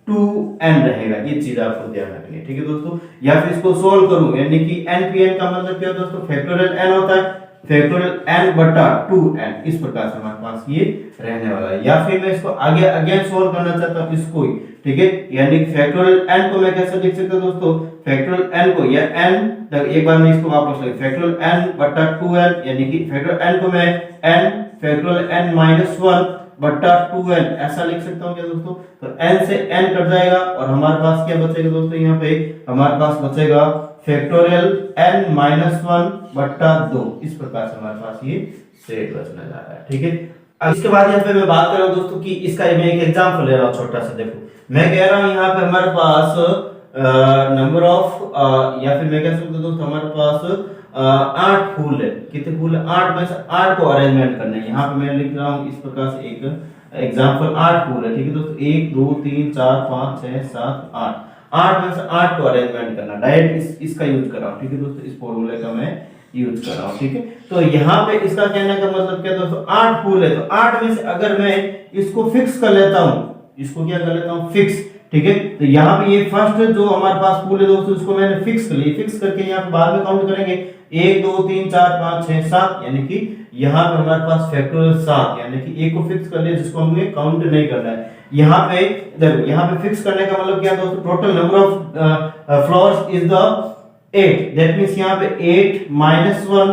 2n रहेगा, ये चीज आपको ध्यान रखनी है, ठीक है दोस्तों। या फिर इसको सोल्व करूं, यानी कि npn का मतलब क्या है दोस्तों, फैक्टोरियल n होता है, फैक्टोरियल n बटा 2n, इस प्रकार से हमारे पास ये रहने वाला है। या फिर मैं इसको आगे अगेन सोल्व करना चाहता हूं इसको ही, ठीक है, यानी फैक्टोरियल n को मैं कैसे लिख सकता हूं दोस्तों, फैक्टोरियल n को या n एक बार मैं इसको वापस लिख, फैक्टोरियल n बटा 2n यानी कि फैक्टोरियल n को मैं n फैक्टोरियल n माइनस 1 बटा 2n ऐसा लिख सकता हूं क्या दोस्तों। तो n से n कट जाएगा और हमारे पास क्या बचेगा दोस्तों, यहाँ पे हमारे पास बचेगा फैक्टोरियल n माइनस 1 बटा 2, इस प्रकार से हमारे पास ये सेट बचने जा रहा है, ठीक है। अब इसके बाद यहाँ पे मैं बात कर रहा हूँ दोस्तों कि इसका मैं एक एग्जांपल ले रहा हूँ छोटा सा, देखो मैं कह रहा हूँ यहाँ पे हमारे पास नंबर ऑफ या फिर मैं कह सकता हूँ दोस्तों हमारे पास 8 फूल है, कितने फूल है, 8 में से 8 को अरेंजमेंट करना है। यहाँ पे मैं लिख रहा हूँ इस प्रकार से एक एग्जांपल, 8 फूल है, ठीक है दोस्तों, 1 2 3 4 5 6 7 8 में से 8 को अरेंजमेंट करना, डायरेक्ट इसका यूज कर रहा हूँ, ठीक है दोस्तों, इस फॉर्मूले का मैं यूज कर रहा हूँ, ठीक है। तो यहाँ पे इसका कहने का मतलब क्या दोस्तों, 8 फूल है, तो 8 में से अगर मैं इसको फिक्स कर लेता हूँ, इसको क्या कर लेता हूँ, फिक्स, ठीक है। तो यहाँ पे ये फर्स्ट जो हमारे पास फूल है दोस्तों, इसको मैंने फिक्स कर लिया, फिक्स करके यहाँ पे बाद में काउंट करेंगे 1 2 3 4 5 6 7, यानी कि यहाँ पे हमारे पास फैक्टोरियल 7, यानी कि एक को फिक्स कर लिया जिसको हमें काउंट नहीं करना है। यहाँ पे देखो, यहाँ पे फिक्स करने का मतलब क्या दोस्तों, total number of flowers is the 8, that means यहाँ पे 8 माइनस 1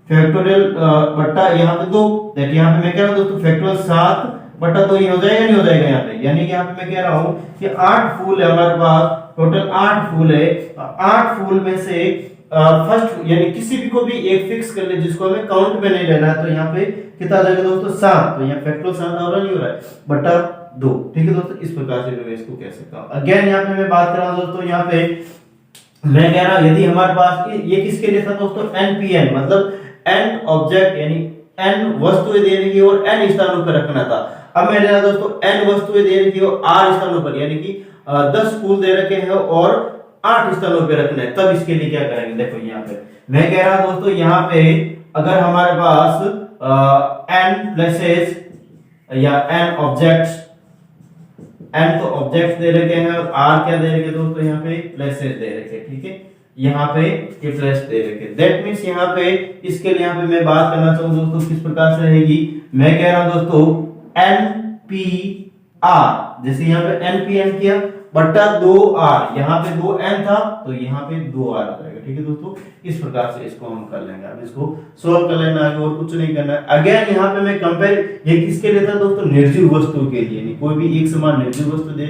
फैक्टोरियल बटा यहाँ पे 2, दैट यहाँ पे मैं कह रहा हूँ दोस्तों फैक्टोरियल 7 बटा 2, ये हो जाएगा नहीं हो जाएगा यहाँ पे, यानी कि यहाँ पे मैं कह रहा हूँ कि 8 फूल है हमारे पास, टोटल 8 फूल है, 8 फूल में से फर्स्ट यानी किसी भी को भी एक फिक्स कर ले जिसको हमें काउंट में नहीं लेना है, तो यहाँ पे कितना आ जाएगा दोस्तों 7, तो यहाँ फैक्टोरियल 7 हो रहा नहीं हो रहा है बटा 2। ठीक है दोस्तों, इस प्रकार से मैं इसको कह सकता हूँ। अगेन यहाँ पे मैं बात कर रहा हूँ दोस्तों, यहाँ पे मैं कह रहा हूँ यदि हमारे पास ये किसके लिए था दोस्तों, NPN मतलब n ऑब्जेक्ट यानी n वस्तुएं देने की और n स्थानों पर रखना था। अब मैं ले रहा दोस्तों n वस्तुएं देने की और r स्थानों पर, यानी कि 10 फूल दे रखे हैं और 8 स्थानों पे रखना है, तब इसके लिए क्या करेंगे। देखो यहाँ पे मैं कह रहा दोस्तों, यहाँ पे अगर हमारे पास n प्लेसेस या n ऑब्जेक्ट्स, n तो ऑब्जेक्ट्स दे रखे हैं और r क्या दे रखे दोस्तों, यहाँ पे प्लेसेस दे रखे। ठीक है, यहाँ पे ये प्लेस दे रखे। दैट मींस यहाँ पे इसके लिए यहाँ पे मैं बात करना चाहूँ दोस्तों किस प्रकार से रहेगी। मैं कह रहा हूँ दोस्तों NPR, जैसे यहाँ पे NPN किया बट्टा 2R, यहाँ पे 2N था तो यहाँ पे 2R आ जाएगा। ठीक है दोस्तों, इस प्रकार से इसको हम कर लेंगे। अब इसको सोल्व कर लेना है और कुछ नहीं करना है। अगेन यहाँ पे मैं कंपेयर, ये किसके लिए था दोस्तों, निर्जीव वस्तु के लिए, नहीं कोई भी एक समान निर्जीव वस्तु दे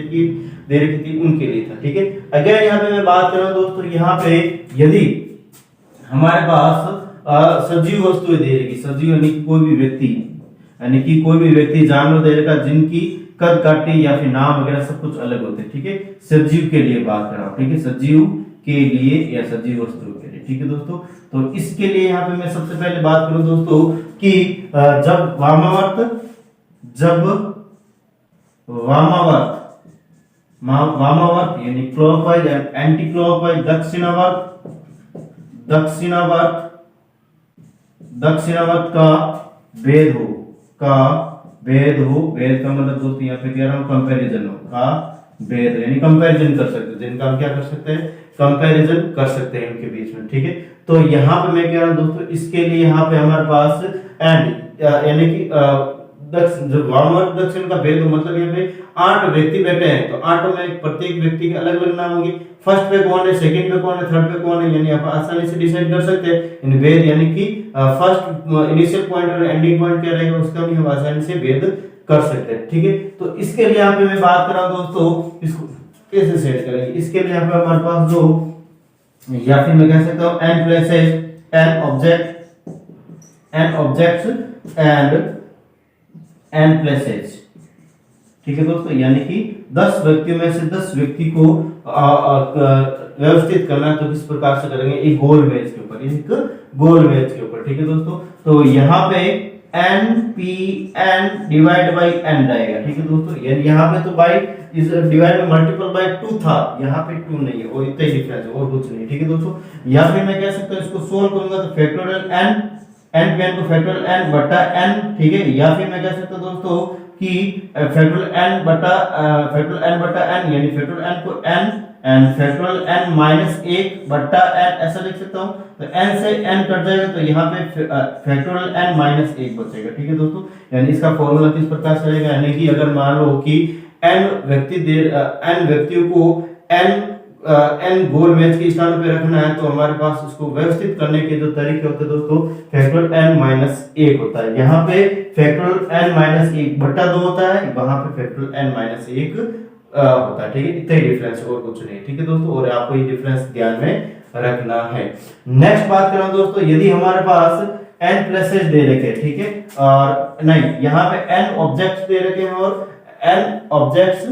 रखी थी उनके लिए था। ठीक है, अगेन यहाँ पे मैं बात कर रहा हूँ दोस्तों, यहाँ पे यदि हमारे पास सजीव वस्तुएं दे रखी, सजीव यानी कोई भी व्यक्ति, यानी कि कोई भी व्यक्ति जानवर दे रखा जिनकी कद काठी या फिर नाम वगैरह सब कुछ अलग होते हैं। ठीक है, सजीव के लिए बात कर रहा हूँ। ठीक है, सजीव के लिए या सजीव वस्तु के लिए। ठीक है दोस्तों, तो इसके लिए यहाँ पे मैं सबसे पहले बात करूं दोस्तों कि जब वामावर्त यानी क्लॉकवाइज एंड एंटी क्लॉकवाइज, दक्षिणावर्त का भेद हो, भेद का मतलब दोस्तों यहाँ पे कह रहा हूँ कंपैरिजन हो, का भेद यानी कंपैरिजन कर सकते हैं, जिनका हम क्या कर सकते हैं, कंपैरिजन कर सकते हैं उनके बीच में। ठीक है, तो यहाँ पे मैं कह रहा हूँ दोस्तों, इसके लिए यहाँ पे हमारे पास एंड यानी कि जब वामावर्त दक्षिण का भेद हो मतलब यहाँ पे 8 व्यक्ति बैठे हैं, तो 8 में प्रत्येक व्यक्ति के अलग अलग नाम होंगे। फर्स्ट पे कौन है, सेकंड पे कौन है, थर्ड पे कौन है, यानी आप आसानी से डिसाइड कर सकते हैं इन भेद, यानी कि फर्स्ट इनिशियल पॉइंट और एंडिंग पॉइंट क्या रहेगा उसका भी हम आसानी से भेद कर सकते हैं। ठीक है, तो इसके लिए यहाँ पे मैं बात कर रहा हूँ दोस्तों, इसको कैसे सेट करेंगे। इसके लिए यहाँ पे हमारे पास जो, या फिर मैं कह सकता हूँ n places, n objects and n places. ठीक है दोस्तों, यानी कि 10 व्यक्तियों में से 10 व्यक्ति को व्यवस्थित करना है, तो किस प्रकार से करेंगे, एक गोल मेज के ऊपर, ठीक है दोस्तों। तो यहाँ पे NPN डिवाइड बाई n रहेगा। ठीक है दोस्तों, यानी यहाँ पे तो बाई इस डिवाइड में मल्टीपल बाई 2 था, यहाँ पे 2 नहीं है, वो इतना ही डिफरेंस है और कुछ नहीं। ठीक है दोस्तों, या फिर मैं कह सकता हूँ इसको सोल्व करूंगा तो फैक्टोरियल NPN को फैक्टोरियल n बटा n। ठीक है, या फिर मैं कह सकता हूँ दोस्तों कि फैक्टोरियल n बटा n, यानी फैक्टोरियल n को n and factorial n minus 1 बटा n ऐसा लिख सकता हूं। तो n से n कट जाएगा तो यहाँ पे फैक्टोरियल n माइनस 1 बचेगा। ठीक है दोस्तों, यानी इसका फॉर्मूला किस प्रकार से रहेगा, यानी कि अगर मान लो कि n व्यक्तियों को n गोल मेज के स्थानों पे रखना है, तो हमारे पास इसको व्यवस्थित करने के जो तरीके होते हैं दोस्तों, फैक्टोरियल n माइनस 1 होता है, यहाँ पे फैक्टोरियल n माइनस 1 बटा 2 होता है, वहां पे फैक्टोरियल n माइनस 1 होता है। ठीक है, इतना ही डिफरेंस और कुछ नहीं। ठीक है दोस्तों, और आपको ये डिफरेंस ध्यान में रखना है। नेक्स्ट बात कर रहा हूं दोस्तों, यदि हमारे पास n प्लेसेस दे रखे, ठीक है, और नहीं यहाँ पे n ऑब्जेक्ट्स दे रखे हैं और n objects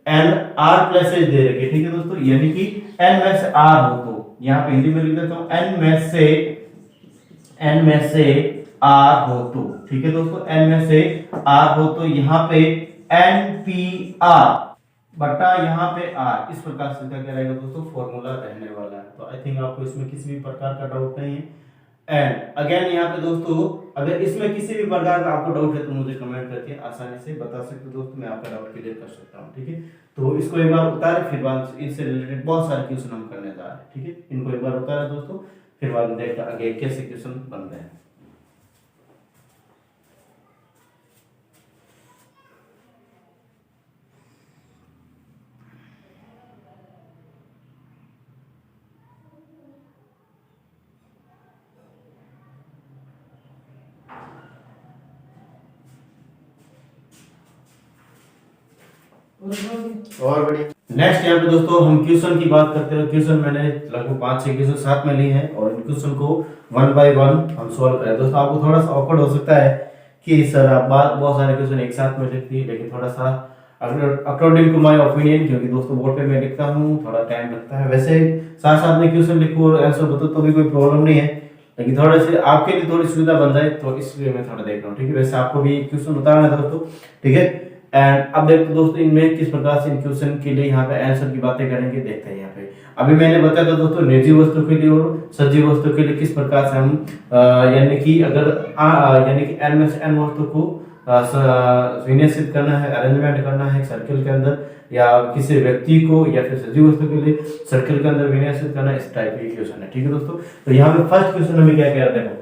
and r places दे रखे। ठीक है दोस्तों, यानी कि n में से r हो, तो यहाँ पे हिंदी में लिख देता हूँ n में से r हो तो। ठीक है दोस्तों, n में से r हो तो यहाँ पे NPR बटा यहाँ पे r, इस प्रकार से क्या रहेगा दोस्तों, फॉर्मूला रहने वाला है। तो आई थिंक आपको इसमें किसी भी प्रकार का डाउट नहीं है। एंड अगेन यहाँ पे दोस्तों, अगर इसमें किसी भी प्रकार का आपको डाउट है तो मुझे कमेंट करके आसानी से बता सकते हो दोस्तों, मैं आपका डाउट क्लियर कर सकता हूँ। ठीक है, तो इसको एक बार उतारे, फिर बाद इससे रिलेटेड बहुत सारे क्वेश्चन हम करने जा रहे हैं। ठीक है, इनको एक बार उतारे दोस्तों, फिर बाद में देखते हैं आगे कैसे क्वेश्चन बनते हैं। और बढ़िया। नेक्स्ट यहाँ पे दोस्तों हम क्वेश्चन की बात करते हैं। क्वेश्चन मैंने लगभग 5-6 क्वेश्चन साथ में लिए हैं और इन क्वेश्चन को 1 बाय 1 हम सॉल्व करें। दोस्तों आपको थोड़ा सा ऑकवर्ड हो सकता है कि सर आप बहुत सारे क्वेश्चन एक साथ में लिखती है, लेकिन थोड़ा सा अकॉर्डिंग टू माय ओपिनियन, क्योंकि दोस्तों बोर्ड पे मैं लिखता हूँ थोड़ा टाइम लगता है। वैसे साथ साथ में क्वेश्चन लिखूं और आंसर बताऊं तो भी कोई प्रॉब्लम नहीं है, लेकिन थोड़ा से आपके लिए थोड़ी सुविधा बन जाए तो इसलिए मैं थोड़ा देख रहा हूँ। ठीक है, वैसे आपको भी क्वेश्चन बताना है दोस्तों। ठीक है, एंड अब देखो दोस्तों इनमें किस प्रकार से इन क्वेश्चन के लिए यहाँ पे आंसर की बातें करेंगे, देखते हैं। यहाँ पे अभी मैंने बताया था दोस्तों निर्जीव वस्तु के लिए और सजीव वस्तु के लिए किस प्रकार से हम यानी कि अगर यानी कि n में से n वस्तु को विन्यासित करना है, अरेंजमेंट करना है सर्कल के अंदर, या किसी व्यक्ति को या फिर सजीव वस्तु के लिए सर्कल के अंदर विन्यासित करना, इस टाइप के क्वेश्चन है। ठीक है दोस्तों, तो यहाँ पे फर्स्ट क्वेश्चन हमें क्या कह रहा है,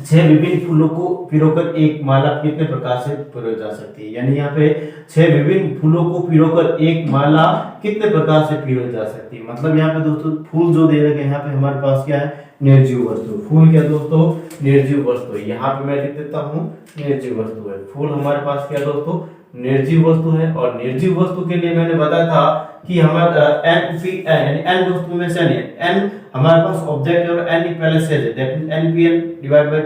6 विभिन्न फूलों को पिरोकर एक माला कितने प्रकार से पिरोई जा सकती है। यानी यहाँ पे 6 विभिन्न फूलों को पिरोकर एक माला कितने प्रकार से पिरोई जा सकती है। मतलब यहाँ पे दोस्तों फूल जो दे रखे हैं, यहाँ पे हमारे पास क्या है, निर्जीव वस्तु। फूल क्या दोस्तों, निर्जीव वस्तु है। यहाँ पे मैं लिख देता हूँ निर्जीव वस्तु है। फूल हमारे पास क्या दोस्तों, निर्जीव वस्तु है। और निर्जीव वस्तु के लिए मैंने बताया था कि हमारा n वस्तु में से n हमारे पास ऑब्जेक्ट और n पहले से है, that means npn divide by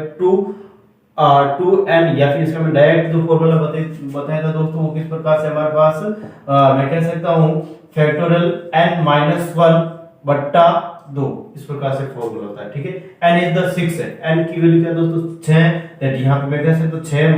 2n, या फिर इसका मैं डायरेक्ट जो फॉर्मूला बताया था दोस्तों वो किस प्रकार से हमारे पास मैं कह सकता हूं फैक्टोरियल n-1 बट्टा 2, इस प्रकार से फॉर्मूला होता है। ठीक है, n इज द 6 है, n की वैल्यू क्या दोस्तों 6, दैट यहां पे मैं कह सकता हूं 6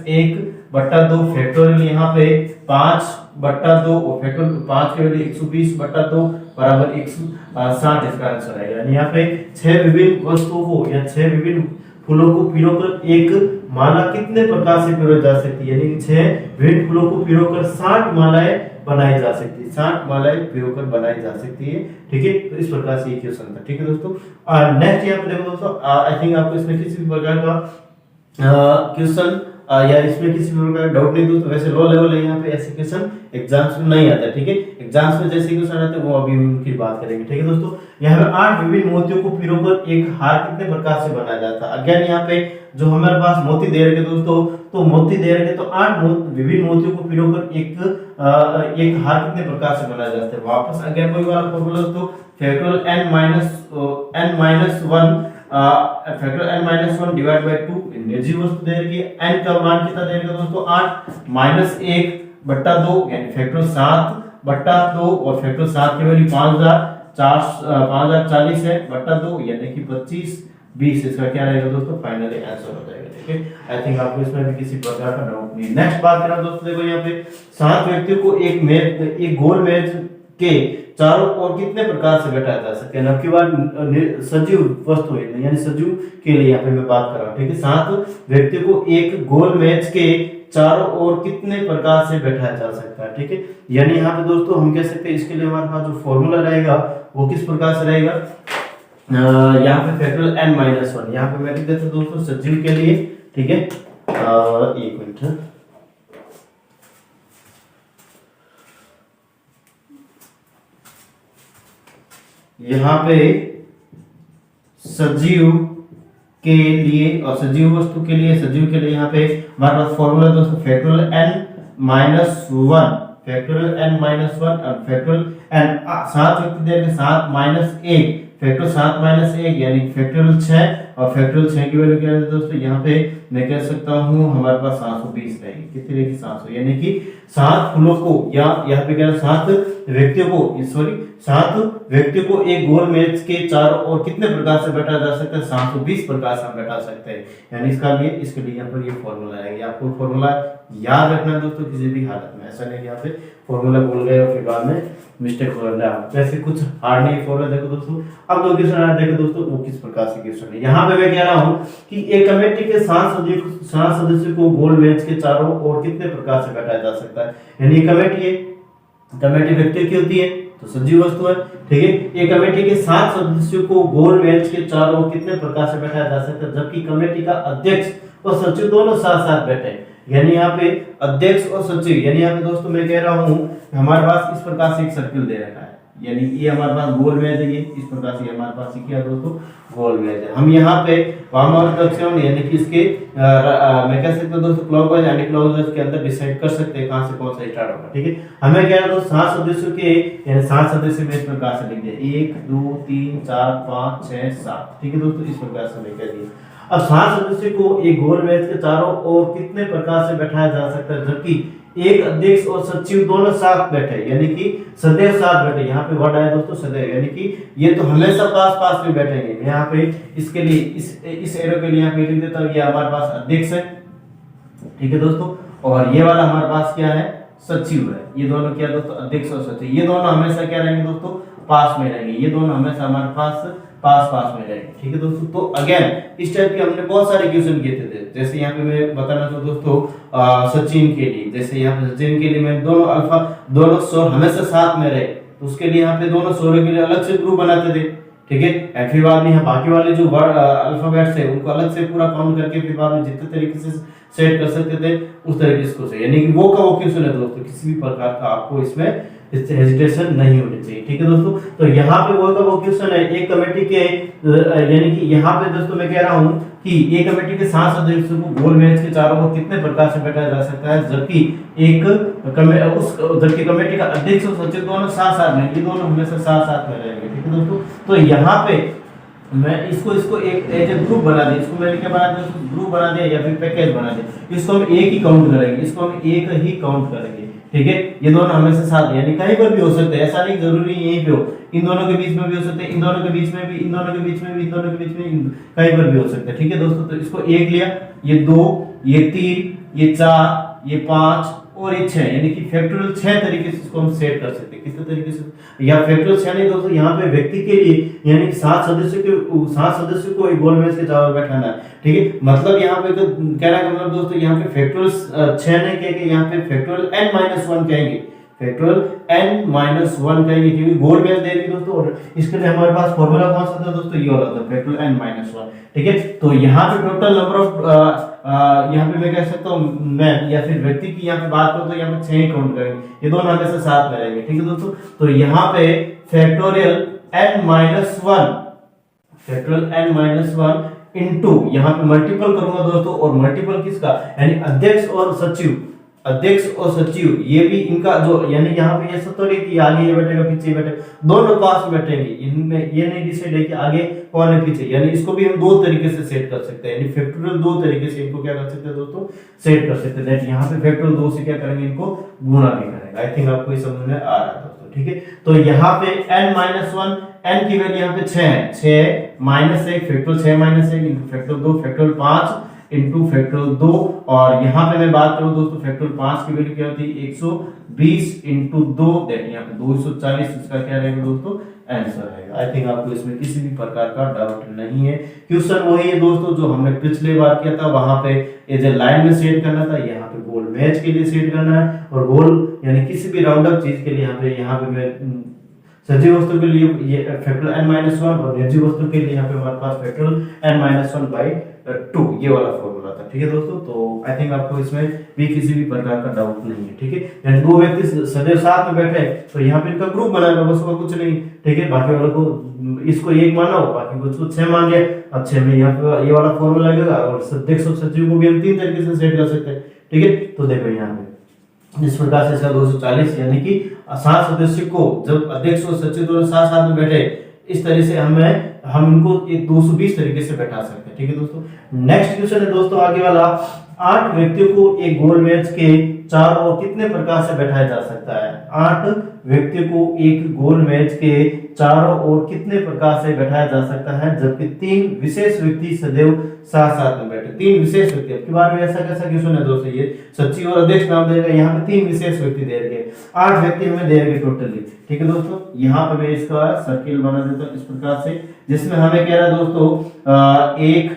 - 1 बट्टा 2, फैक्टोरियल यहाँ पे 5 बट्टा 2 और फैक्टोरियल 5 की वैल्यू 120 बट्टा 2 बराबर 160, इसका आंसर है। यानी यहाँ पे 6 विभिन्न वस्तुओं को या 6 विभिन्न फूलों को पिरोकर एक माला कितने प्रकार से पिरोई जा सकती है। यानी 6 विभिन्न फूलों को पिरोकर 60 मालाएं बनाई जा सकती है, 60 मालाएं पिरोकर बनाई जा सकती है। ठीक है, तो इस प्रकार से ये क्वेश्चन था। ठीक है दोस्तों, नेक्स्ट यहाँ पे देखो दोस्तों, आई थिंक आपको इसमें किसी भी प्रकार का क्वेश्चन या इसमें किसी भी प्रकार का डाउट नहीं दोस्तों। वैसे लो लेवल है, यहाँ पे ऐसे क्वेश्चन एग्जाम्स में नहीं आता। ठीक है, एग्जाम्स में जैसे क्वेश्चन आते हैं वो अभी उनकी बात करेंगे। ठीक है दोस्तों, यहाँ पे 8 विभिन्न मोतियों को पिरोकर एक हार कितने प्रकार से बनाया जाता है। अगेन यहाँ पे जो हमारे पास मोती दे रखे दोस्तों, तो मोती दे रखे तो 8 विभिन्न मोतियों को पिरोकर एक हार कितने प्रकार से बनाया जाता है। वापस अगेन वही वाला फॉर्मूला दोस्तों, फैक्टोरियल n-1 डिवाइड बाय 2, निर्जीव वस्तु दे रखी है, n का मान कितना दे रखा दोस्तों 8 - 1 बट्टा 2 यानी फैक्टोरियल 7 बट्टा 2 और फैक्टोरियल 7 की वैल्यू 5040 है बट्टा 2 यानी कि 25-20, इसका क्या रहेगा दोस्तों, फाइनली आंसर हो जाएगा। ठीक है, आई थिंक आपको इसमें भी किसी प्रकार का डाउट नहीं। नेक्स्ट बात करें दोस्तों, देखो यहाँ पे 7 व्यक्तियों को एक गोल मेज के चारों ओर कितने प्रकार से बैठाया जा सकता है। अब की बार सजीव वस्तु है, यानी सजीव के लिए यहाँ पे मैं बात कर रहा हूँ। ठीक है, 7 व्यक्तियों को एक गोल मेज के चारों ओर कितने प्रकार से बैठाया जा सकता है। ठीक है, यानी यहाँ पे दोस्तों हम कह सकते हैं इसके लिए हमारे पास जो फॉर्मूला रहेगा वो किस प्रकार से रहेगा, यहाँ पे फैक्टोरियल n-1, यहाँ पे मैं लिख देता हूं दोस्तों सजीव के लिए। ठीक है, एक मिनट, यहाँ पे सजीव के लिए और सजीव वस्तु के लिए, सजीव के लिए यहाँ पे हमारे पास फॉर्मूला दोस्तों फैक्टोरियल n-1, फैक्टोरियल n-1 और फैक्टोरियल n 7 व्यक्ति दे रखे 7 - 1, फैक्टोरियल 7 - 1 यानी फैक्टोरियल 6 और फैक्टोरियल 6 की वैल्यू क्या है दोस्तों, यहाँ पे मैं कह सकता हूँ हमारे पास 720 रहेगी। कितनी रहेगी, 700, यानी कि 7 फूलों को या यहाँ पे क्या 7 व्यक्तियों को एक गोल मेज के चारों ओर कितने प्रकार से बैठा जा सकता है, 720 प्रकार से हम बैठा सकते हैं। यानी इसके लिए यहाँ पर ये फॉर्मूला है। आपको फॉर्मूला याद रखना है दोस्तों किसी भी हालत में, ऐसा नहीं यहाँ पे फॉर्मूला भूल गए और फिर बाद में मिस्टेक हो रहा है। वैसे कुछ हार्ड नहीं फॉर्मूला। देखो दोस्तों, अब जो क्वेश्चन देखो दोस्तों वो किस प्रकार से क्वेश्चन है। यहाँ पे मैं कह रहा हूँ कि एक कमेटी के 7 सदस्यों को गोल मेज के चारों ओर कितने प्रकार से बैठाया जा सकता है। यानी कमेटी है, कमेटी व्यक्ति की होती है तो सजीव वस्तु है। ठीक है, एक कमेटी के 7 सदस्यों को गोल मेज के चारों ओर कितने प्रकार से बैठाया जा सकता है, जबकि कमेटी का अध्यक्ष और सचिव दोनों साथ साथ बैठे। यानी यहाँ पे अध्यक्ष और सचिव, यानी यहाँ पे दोस्तों मैं कह रहा हूँ हमारे पास इस प्रकार से एक सर्किल दे रखा है। यानी ये हमारे पास गोल मेज है, ये इस प्रकार से हमारे पास क्या दोस्तों गोल मेज है। हम यहाँ पे वामावर्त यानी कि इसके मैं कह सकता हूँ दोस्तों क्लॉकवाइज एंटी क्लॉकवाइज के अंदर डिसाइड कर सकते हैं कहाँ से कौन सा स्टार्ट होगा। ठीक है, हमें क्या है दोस्तों 7 सदस्यों के यानी 7 सदस्य में इस प्रकार से लिख दिया 1 2 3 4 5 6 7। ठीक है दोस्तों, इस प्रकार से हमें कह दिया। अब 7 सदस्य को एक गोल मेज के चारों ओर कितने प्रकार से बैठाया जा सकता है, जबकि एक अध्यक्ष और सचिव दोनों साथ बैठे, यानी कि सदैव साथ बैठे। यहाँ पे वर्ड आया दोस्तों सदैव, यानी कि ये तो हमेशा पास पास में बैठेंगे। यहाँ पे इसके लिए इस एरो के लिए यहाँ पे लिख देता हूँ, ये हमारे पास अध्यक्ष है। ठीक है दोस्तों, और ये वाला हमारे पास क्या है सचिव है। ये दोनों क्या दोस्तों अध्यक्ष और सचिव, ये दोनों हमेशा क्या रहेंगे दोस्तों पास में रहेंगे। ये दोनों हमेशा हमारे पास पास में रहेंगे। ठीक है दोस्तों, तो अगेन इस टाइप के हमने बहुत सारे क्वेश्चन किए थे। जैसे यहाँ पे मैं बताना चाहूँ दोस्तों सचिन के लिए, जैसे यहाँ पे सचिन के लिए मैं दोनों स्वर हमेशा साथ में रहे, तो उसके लिए यहाँ पे दोनों स्वरों के लिए अलग से ग्रुप बनाते थे। ठीक है, एंड फिर बाद में यहाँ बाकी वाले जो वर्ड अल्फाबेट्स है उनको अलग से पूरा काउंट करके फिर बाद में जितने तरीके से सेट कर सकते थे उस तरीके से, यानी कि वो का वो क्वेश्चन है दोस्तों, किसी भी प्रकार का आपको इसमें हेजिटेशन नहीं होनी चाहिए। ठीक है दोस्तों, तो यहाँ पे वो का वो क्वेश्चन है एक कमेटी के यानी कि यहाँ पे दोस्तों मैं कह रहा हूँ कि एक कमेटी के 7 सदस्यों को गोल मेज के चारों ओर कितने प्रकार से बैठाया जा सकता है, जबकि जबकि कमेटी का अध्यक्ष और सचिव दोनों साथ में, ये दोनों हमेशा साथ में रहेंगे। ठीक है दोस्तों, तो यहाँ पे मैं इसको एक एज ए ग्रुप बना दिया, इसको मैंने क्या बना दिया ग्रुप बना दिया या फिर पैकेज बना दिया। इसको हम एक ही काउंट करेंगे, इसको हम एक ही काउंट करेंगे। ठीक है, ये दोनों हमेशा साथ यानी कहीं पर भी हो सकते हैं, ऐसा नहीं जरूरी यहीं पे हो, इन दोनों के बीच में भी हो सकते हैं, इन दोनों के बीच में भी, इन दोनों के बीच में भी, इन दोनों के बीच में कहीं पर भी हो सकते हैं। ठीक है दोस्तों, तो इसको एक लिया, ये 2 ये 3 ये 4 ये 5 और ये 6, यानी कि फैक्टोरियल 6 तरीके से इसको हम सेट कर सकते हैं। किस तरीके से, या फैक्टोरियल 6 नहीं दोस्तों, यहाँ पे व्यक्ति के लिए यानी कि 7 सदस्यों को एक गोल मेज के चारों बैठाना है। ठीक है, मतलब यहाँ पे कहना का मतलब दोस्तों यहाँ पे फैक्टोरियल 6 नहीं कहेंगे, यहाँ पे फैक्टोरियल n-1 कहेंगे, फैक्टोरियल n-1 कहेंगे, क्योंकि गोल मेज दे दी दोस्तों। और इसके लिए हमारे पास फॉर्मूला कौन सा था दोस्तों, ये वाला था फैक्टोरियल n-1। ठीक है, तो यहाँ पे टोटल नंबर ऑफ यहाँ पे मैं कह सकता हूँ मैं या फिर व्यक्ति की यहाँ पे बात करूँ तो यहाँ पे 6 ही काउंट करेंगे, ये दोनों हमेशा साथ में रहेंगे। ठीक है दोस्तों, तो यहाँ पे फैक्टोरियल n-1 इनटू यहाँ पे मल्टीपल करूंगा दोस्तों, और मल्टीपल किसका यानी अध्यक्ष और सचिव ये भी इनका जो यानी यहाँ पे ये सब थोड़ी कि आगे ये बैठेगा पीछे बैठेगा, दोनों पास में बैठेंगे। इनमें ये नहीं डिसाइड है कि आगे कौन है पीछे, यानी इसको भी हम 2 तरीके से सेट कर सकते हैं, यानी फैक्टोरियल 2 तरीके से इनको क्या कर सकते हैं दोस्तों सेट कर सकते हैं। दैट यहाँ पे फैक्टोरियल 2 से क्या करेंगे, इनको गुणा भी करेंगे। आई थिंक आपको ये समझ में आ रहा है दोस्तों। ठीक है, तो यहाँ पे n-1 n की वैल्यू यहाँ पे 6 है, 6 minus 1 factorial 6 minus 1 into factorial 2 factorial 5 into factorial 2, और यहाँ पे मैं बात करूँ दोस्तों फैक्टोरियल 5 की वैल्यू क्या होती है 120 इंटू 2, दैट यहाँ पे 240, इसका क्या रहेगा दोस्तों आंसर रहेगा। आई थिंक आपको इसमें किसी भी प्रकार का डाउट नहीं है। क्वेश्चन वही है दोस्तों जो हमने पिछले बार किया था, वहां पे एज ए लाइन में सेट करना था, यहाँ पे गोल मैच के लिए सेट करना है, और गोल यानी किसी भी राउंड अप चीज के लिए यहाँ पे मैं सजीव वस्तु के लिए ये फैक्टोरियल n-1 और निर्जीव वस्तु के लिए यहाँ पे हमारे पास फैक्टोरियल n-1/2 ये वाला फॉर्मूला था। ठीक है दोस्तों, तो आई थिंक आपको इसमें भी किसी भी प्रकार का डाउट नहीं है। ठीक है, यानी 2 व्यक्ति सदैव साथ में बैठे तो यहाँ पे इनका ग्रुप बनाएगा, बस और कुछ नहीं। ठीक है, बाकी वालों को इसको 1 माना हो, बाकी को 6 मान लिया। अब 6 में यहाँ पे ये वाला फॉर्मूला लगेगा, और अध्यक्ष और सचिव को भी हम 3 तरीके से सेट कर सकते हैं। ठीक है, तो देखो यहाँ पे इस प्रकार से इसका 240 यानी कि 7 सदस्य को जब अध्यक्ष और सचिव दोनों साथ में बैठे, इस तरह से हम इनको 220 तरीके से बैठा सकते हैं। ठीक है दोस्तों, नेक्स्ट क्वेश्चन है दोस्तों आगे वाला, 8 व्यक्तियों को एक गोल मेज के चारों ओर कितने प्रकार से बैठाया जा सकता है। 8 व्यक्तियों को एक गोल मेज के चारों ओर कितने प्रकार से बैठाया जा सकता है, जबकि 3 विशेष व्यक्ति सदैव साथ में बैठे। 3 विशेष व्यक्ति, अब की बार में ऐसा कैसा क्वेश्चन है दोस्तों, ये सचिव और अध्यक्ष नाम देगा, यहाँ पे 3 विशेष व्यक्ति दे रहे हैं, 8 व्यक्ति हमें दे रहे टोटली। ठीक है दोस्तों, यहाँ पे मैं इसका सर्किल बना देता हूँ इस प्रकार से, जिसमें हमें कह रहा है दोस्तों 1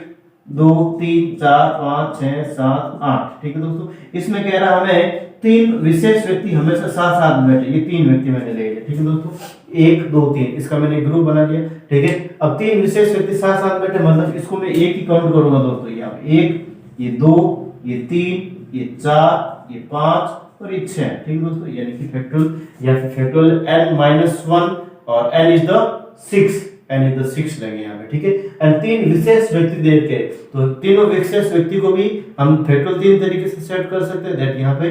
2 3 4 5 6 7 8। ठीक है दोस्तों, इसमें कह रहा हमें 3 विशेष व्यक्ति हमेशा साथ में बैठे, ये 3 व्यक्ति मैंने ले लिए। ठीक है दोस्तों, 1 2 3 इसका मैंने ग्रुप बना लिया। ठीक है, अब 3 विशेष व्यक्ति साथ बैठे, मतलब इसको मैं एक ही काउंट करूंगा दोस्तों, यहाँ 1 ये 2 ये 3 ये 4 ये 5 और ये 6। ठीक है दोस्तों, यानी कि फैक्टोरियल या फैक्टोरियल n-1 और n is the 6, n is the 6 लेंगे यहाँ पे, ठीक है। एंड 3 विशेष व्यक्ति दे के, तो तीनों विशेष व्यक्ति को भी हम फैक्टोरियल 3 तरीके से सेट कर सकते हैं, दैट यहाँ पे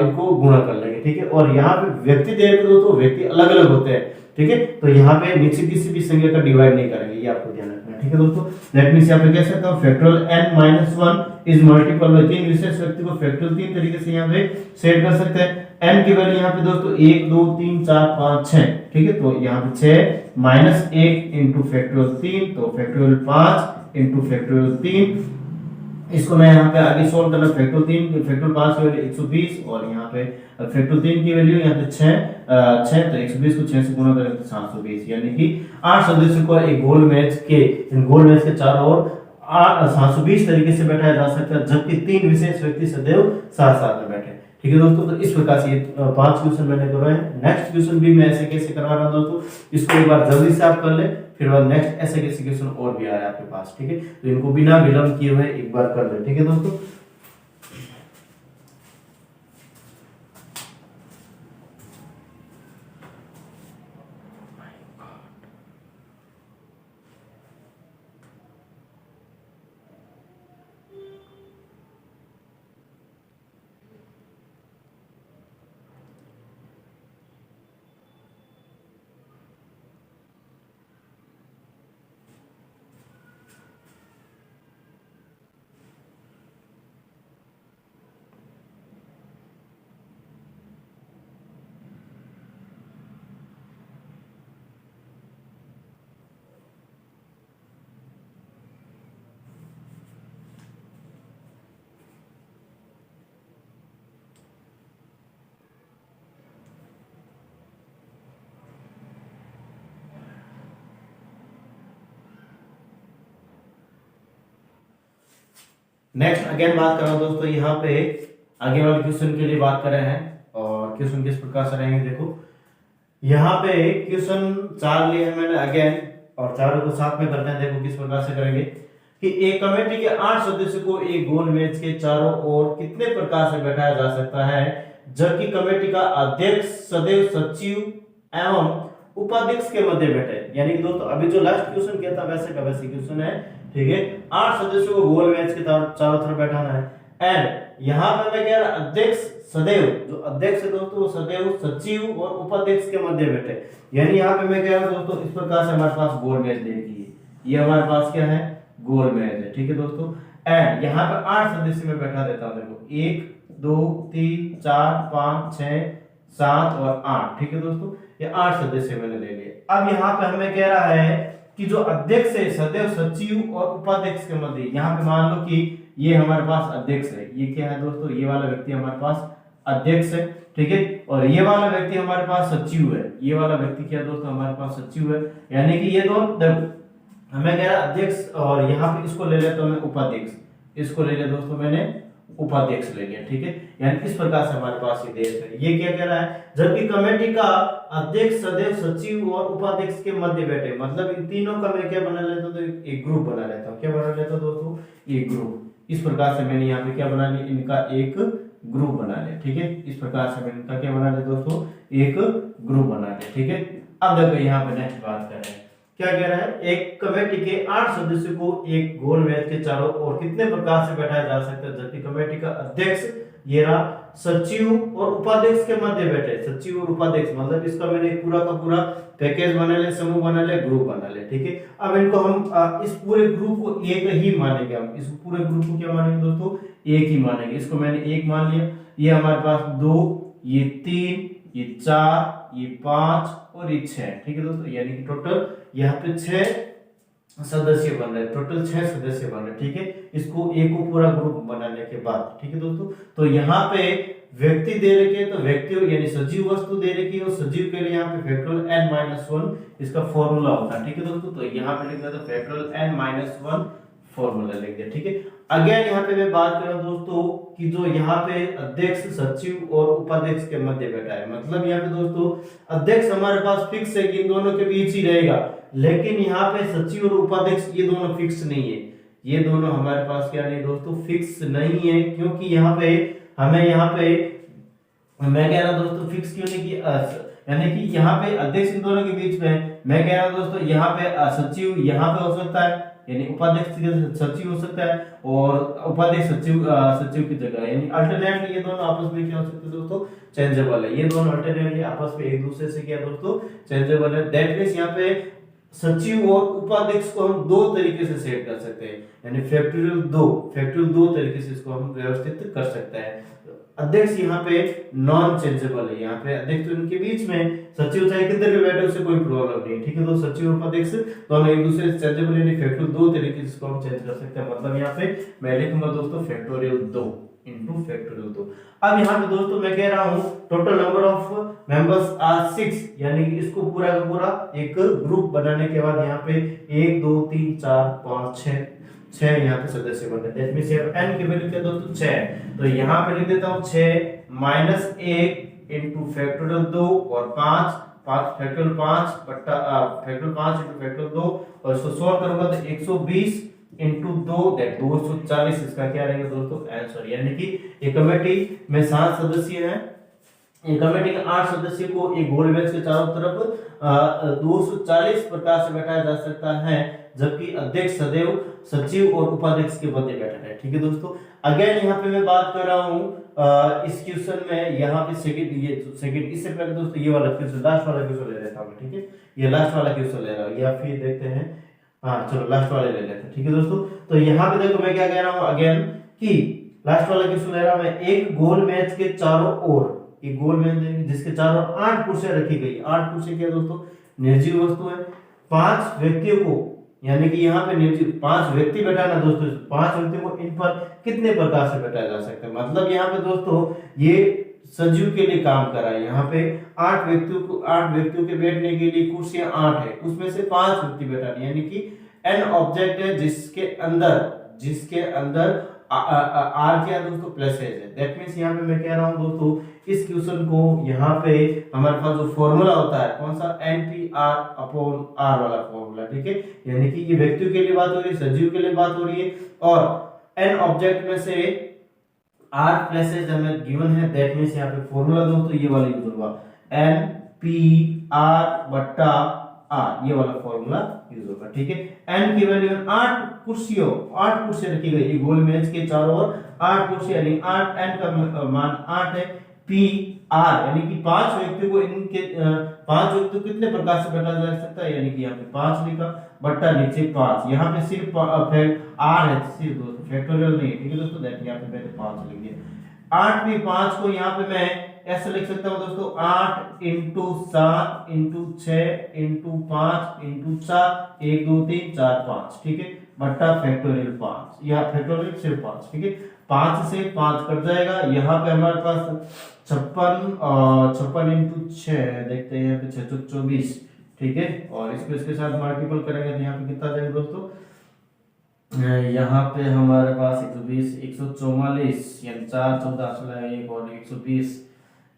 इनको गुणा कर लेंगे, ठीक है। और यहाँ पे व्यक्ति दे के तो व्यक्ति अलग अलग होते हैं, ठीक है। तो यहाँ पे नीचे किसी भी संख्या का डिवाइड नहीं करेंगे, ये आपको ध्यान रखना है, ठीक है दोस्तों। दैट मींस यहाँ पे कह सकते हो factorial n-1 is multiple bye 3 विशेष व्यक्ति को फैक्टोरियल 3 तरीके से यहाँ पे सेट कर सकते हैं। n की वैल्यू यहाँ पे दोस्तों 1 2 3 4 5 6, ठीक है। तो यहाँ पे 6 माइनस 1 इंटू फैक्टोरियल 3, तो फैक्टोरियल 5 इंटू फैक्टोरियल 3। इसको मैं यहाँ पे आगे सोल्व करना, फैक्टोरियल 3 फैक्टोरियल 5 की वैल्यू 120 और यहाँ पे फैक्टोरियल 3 की वैल्यू यहाँ पे 6 तो 120 को 6 से गुणा करें तो 720, यानी कि 8 सदस्यों को एक गोल मैच के चारों ओर 720 तरीके से बैठाया जा सकता है, जबकि 3 विशेष व्यक्ति सदैव साथ साथ में बैठे, ठीक है दोस्तों। तो इस प्रकार से ये 5 क्वेश्चन मैंने करवाए। नेक्स्ट क्वेश्चन भी मैं ऐसे कैसे करवा रहा हूं दोस्तों, इसको एक बार जल्दी से आप कर ले, फिर बाद नेक्स्ट ऐसे कैसे क्वेश्चन और भी आ रहा है आपके पास, ठीक है। तो इनको बिना विलंब किए हुए एक बार कर ले, ठीक है दोस्तों। नेक्स्ट अगेन बात कर रहा हूं दोस्तों, यहाँ पे आगे वाले क्वेश्चन के लिए बात कर रहे हैं और क्वेश्चन किस प्रकार से रहेंगे देखो। यहाँ पे क्वेश्चन 4 लिए है मैंने अगेन, और चारों को साथ में करते हैं। देखो किस प्रकार से करेंगे कि एक कमेटी के 8 सदस्यों को एक गोल मेज के चारों ओर कितने प्रकार से बैठाया जा सकता है, जबकि कमेटी का अध्यक्ष सदैव सचिव एवं उपाध्यक्ष के मध्य बैठे। यानी कि दोस्तों अभी जो लास्ट क्वेश्चन किया था वैसे का वैसे क्वेश्चन है, ठीक है। 8 सदस्यों को गोल मेज के चारों तरफ बैठाना है, एंड यहाँ पे मैं कह रहा अध्यक्ष सदैव, जो अध्यक्ष है दोस्तों वो सदैव सचिव और उपाध्यक्ष के मध्य बैठे। यानी यहाँ पे मैं कह रहा हूँ दोस्तों इस प्रकार से हमारे पास गोल मेज दे रखी है, ये हमारे पास क्या है गोल मेज है, ठीक है दोस्तों। एंड यहाँ पे 8 सदस्य में बैठा देता हूँ, देखो 1 2 3 4 5 6 7 और 8, ठीक है दोस्तों। ये 8 सदस्य मैंने ले लिए। अब यहाँ पे हमें कह रहा है कि जो अध्यक्ष है सदैव सचिव और उपाध्यक्ष के मध्य, यहाँ पे मान लो कि ये हमारे पास अध्यक्ष है, ये क्या है दोस्तों, ये वाला व्यक्ति हमारे पास अध्यक्ष है, ठीक है। और ये वाला व्यक्ति हमारे पास सचिव है, ये वाला व्यक्ति क्या दोस्तों हमारे पास सचिव है। यानी कि ये दोनों हमें कह रहा अध्यक्ष, और यहाँ पे इसको ले लेता हूं मैं उपाध्यक्ष, इसको ले लिया दोस्तों मैंने उपाध्यक्ष ले लिया, ठीक है। यानी इस प्रकार से हमारे पास ये देश है। ये क्या कह रहा है, जबकि कमेटी का अध्यक्ष सदैव सचिव और उपाध्यक्ष के मध्य बैठे, मतलब इन तीनों का मैं क्या बना लेता हूं, तो एक ग्रुप बना लेता हूं। क्या बना लेता हूं दोस्तों, एक ग्रुप। इस प्रकार से मैंने यहाँ पे क्या बना लिया, इनका एक ग्रुप बना लिया, ठीक है। इस प्रकार से मैंने इनका क्या बना लिया दोस्तों, एक ग्रुप बना लिया, ठीक है। अब देखो यहाँ पे नेक्स्ट बात कर रहे हैं, क्या कह रहा है, एक कमेटी के 8 सदस्यों को एक गोल मेज के चारों ओर कितने प्रकार से बैठाया जा सकता है, जबकि कमेटी का अध्यक्ष ये रहा सचिव और उपाध्यक्ष के मध्य बैठे। सचिव और उपाध्यक्ष मतलब इसका मैंने पूरा का पूरा पैकेज बना लिया, समूह बना लिया, ग्रुप बना लिया, ठीक है। अब इनको हम इस पूरे ग्रुप को एक ही मानेंगे, हम इस पूरे ग्रुप को क्या मानेंगे दोस्तों, एक ही मानेंगे। इसको मैंने एक मान लिया, ये हमारे पास 2, ये 3, ये 4, ये 5 और ये 6, ठीक है दोस्तों। यानी कि टोटल यहाँ पे 6 सदस्य बन रहे, टोटल 6 सदस्य बन रहे, ठीक है। इसको एक को पूरा ग्रुप बनाने के बाद, ठीक है दोस्तों। तो यहाँ पे व्यक्ति दे रखे, तो व्यक्ति यानी सजीव वस्तु दे रखी है, और सजीव के लिए यहाँ पे फैक्टोरियल n-1 इसका फॉर्मूला होता है, ठीक है दोस्तों। तो यहाँ पे लिख दिया तो फैक्टोरियल n-1 फॉर्मूला लिख दिया, ठीक है। अगेन यहाँ पे मैं बात कर रहा हूँ दोस्तों कि जो यहाँ पे अध्यक्ष सचिव और उपाध्यक्ष के मध्य बैठा है, मतलब यहाँ पे दोस्तों अध्यक्ष हमारे पास फिक्स है कि इन दोनों के बीच ही रहेगा, लेकिन यहाँ पे सचिव और उपाध्यक्ष ये दोनों फिक्स नहीं है, ये दोनों हमारे पास क्या नहीं दोस्तों फिक्स नहीं है, क्योंकि यहाँ पे हमें यहाँ पे मैं कह रहा हूं दोस्तों फिक्स क्यों नहीं किया, यानी कि यहाँ पे अध्यक्ष इन दोनों के बीच में, मैं कह रहा हूं दोस्तों यहाँ पे सचिव यहाँ पे हो सकता है, यानी उपाध्यक्ष सचिव हो सकता है, और उपाध्यक्ष सचिव की जगह, यानी अल्टरनेटली ये दोनों आपस में क्या हो सकते हैं दोस्तों, चेंजेबल है। ये दोनों अल्टरनेटली आपस में एक दूसरे से क्या दोस्तों, चेंजेबल है। दैट मींस यहाँ पे सचिव और उपाध्यक्ष को हम दो तरीके से सेट कर सकते हैं, यानी फैक्टोरियल दो तरीके से इसको हम व्यवस्थित कर सकते हैं। अध्यक्ष यहाँ पे नॉन चेंजेबल है, यहाँ पे अध्यक्ष तो इनके बीच में, सचिव चाहे किधर भी बैठे उससे कोई प्रॉब्लम नहीं, ठीक है। तो सचिव और उपाध्यक्ष दोनों एक दूसरे से चेंजेबल, यानी फैक्टोरियल दो तरीके से इसको हम चेंज कर सकते हैं। मतलब यहाँ पे मैं लिखूंगा दोस्तों फैक्टोरियल 2 इनटू फैक्टोरियल 2। अब यहाँ पे दोस्तों मैं कह रहा हूँ total number of members are 6, यानी कि इसको पूरा का पूरा एक ग्रुप बनाने के बाद यहाँ पे 1 2 3 4 5 6 यहाँ पे सदस्य बने। दैट मींस n की वैल्यू क्या दोस्तों 6, तो यहाँ पे लिख देता हूँ 6 माइनस 1 इनटू फैक्टोरियल 2 और 5 फैक्टोरियल 5 बट्टा फैक्टोरियल 5 इनटू फैक्टोरियल 2, और इसको सॉल्व करूंगा तो 120 इनटू 2 दैट 240, इसका क्या रहेगा दोस्तों आंसर। यानी कि एक कमेटी में 7 सदस्य हैं, एक कमेटी के 8 सदस्य को एक गोल बेंच के चारों तरफ 240 प्रकार से बैठाया जा सकता है, जबकि अध्यक्ष सदैव सचिव और उपाध्यक्ष के पद बैठा है, ठीक है दोस्तों। अगेन यहाँ पे मैं बात कर रहा हूँ इस क्वेश्चन में, यहाँ पे सेकंड इससे पहले दोस्तों ये वाला क्वेश्चन, लास्ट वाला क्वेश्चन ले लेता हूँ, ठीक है। ये लास्ट वाला क्वेश्चन ले रहा हूँ, या फिर देखते हैं, हाँ चलो लास्ट वाले ले लेते हैं, ठीक है दोस्तों। तो यहाँ पे देखो मैं क्या कह रहा हूँ अगेन कि लास्ट वाला क्वेश्चन ले रहा हूँ मैं, एक गोल मैच के चारों ओर, एक गोल मैच जिसके चारों 8 कुर्सियां रखी गई, 8 कुर्सी क्या दोस्तों, निर्जीव वस्तु है। 5 व्यक्तियों को, यानी कि यहाँ पे निर्जीव 5 व्यक्ति बैठाना दोस्तों, 5 व्यक्तियों को इन पर कितने प्रकार से बैठाया जा सकता है। मतलब यहाँ पे दोस्तों ये सजीव के लिए काम कर रहा है, यहाँ पे 8 व्यक्तियों के बैठने के लिए कुर्सियां 8 है, उसमें से 5 व्यक्ति बैठाने, यानी कि n ऑब्जेक्ट है जिसके अंदर आर क्या दोस्तों प्लेसेज है। दैट मींस यहाँ पे मैं कह रहा हूँ दोस्तों इस क्वेश्चन को, यहाँ पे हमारे पास जो फॉर्मूला होता है कौन सा, NPR अपॉन R वाला फॉर्मूला, ठीक है। यानी कि ये व्यक्तियों के लिए बात हो रही है, सजीव के लिए बात हो रही है, और n ऑब्जेक्ट में से R प्लेसेज हमें गिवन है। दैट मींस यहाँ पे फॉर्मूला दोस्तों ये वाला यूज होगा, NPR बट्टा R, ये वाला फॉर्मूला यूज होगा, ठीक है। n की वैल्यू 8 कुर्सियां रखी गई गोल मेज के चारों ओर, 8 कुर्सी, यानी 8, n का मान 8 है। P R यानी कि 5 व्यक्तियों को इनके 5 व्यक्तियों को कितने प्रकार से बैठा जा सकता है, यानी कि यहाँ पे 5 लिखा बट्टा नीचे 5, यहाँ पे सिर्फ R है, सिर्फ दोस्तों फैक्टोरियल नहीं, ठीक है दोस्तों। दैट यहाँ पे मैंने 5 लिख दिया। 8 में 5 को यहाँ पे मैं ऐसे लिख सकता हूँ दोस्तों, 8 इंटू 7 इंटू 6 इंटू 5 इंटू 4, 1 2 3 4 5, ठीक है, बट्टा फैक्टोरियल 5, या फैक्टोरियल सिर्फ 5, ठीक है। 5 से 5 कट जाएगा, यहाँ पे हमारे पास 56 इंटू 6 देखते हैं, यहाँ पे 6 24, ठीक है, और इसको इसके साथ मल्टीपल करेंगे तो यहाँ पे कितना जाएगा दोस्तों, यहाँ पे हमारे पास 120 144, यानी 4 14 16 1 और 120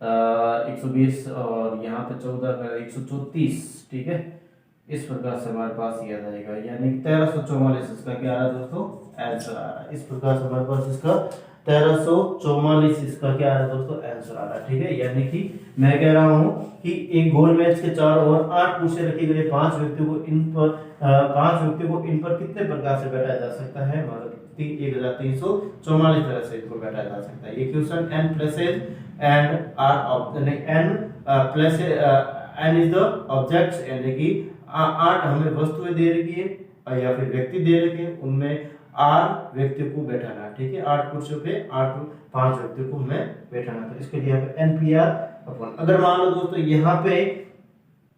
120, और यहाँ पे 14 का 134, ठीक है। इस प्रकार से हमारे पास ये आ जाएगा, यानी 1344 इसका क्या आ रहा है दोस्तों आंसर आ रहा है। इस प्रकार से हमारे पास इसका 1344 इसका क्या आ रहा है दोस्तों आंसर आ रहा है, ठीक है। यानी कि मैं कह रहा हूँ कि एक गोल मैच के चारों ओर 8 कुर्सियां रखी गई, 5 व्यक्तियों को इन पर कितने प्रकार से बैठाया जा सकता है, मतलब 1344 तरह से इसको बैठाया जा सकता है। ये question n places and n is the objects, यानी कि 8 हमें वस्तुएं दे रखी है या फिर व्यक्ति दे रखे हैं, उनमें 8 व्यक्तियों को बैठाना, ठीक है। 8 कुर्सियों पे 5 व्यक्तियों को हमें बैठाना, तो इसके लिए यहाँ पे NPR अपन, अगर मान लो दोस्तों यहाँ पे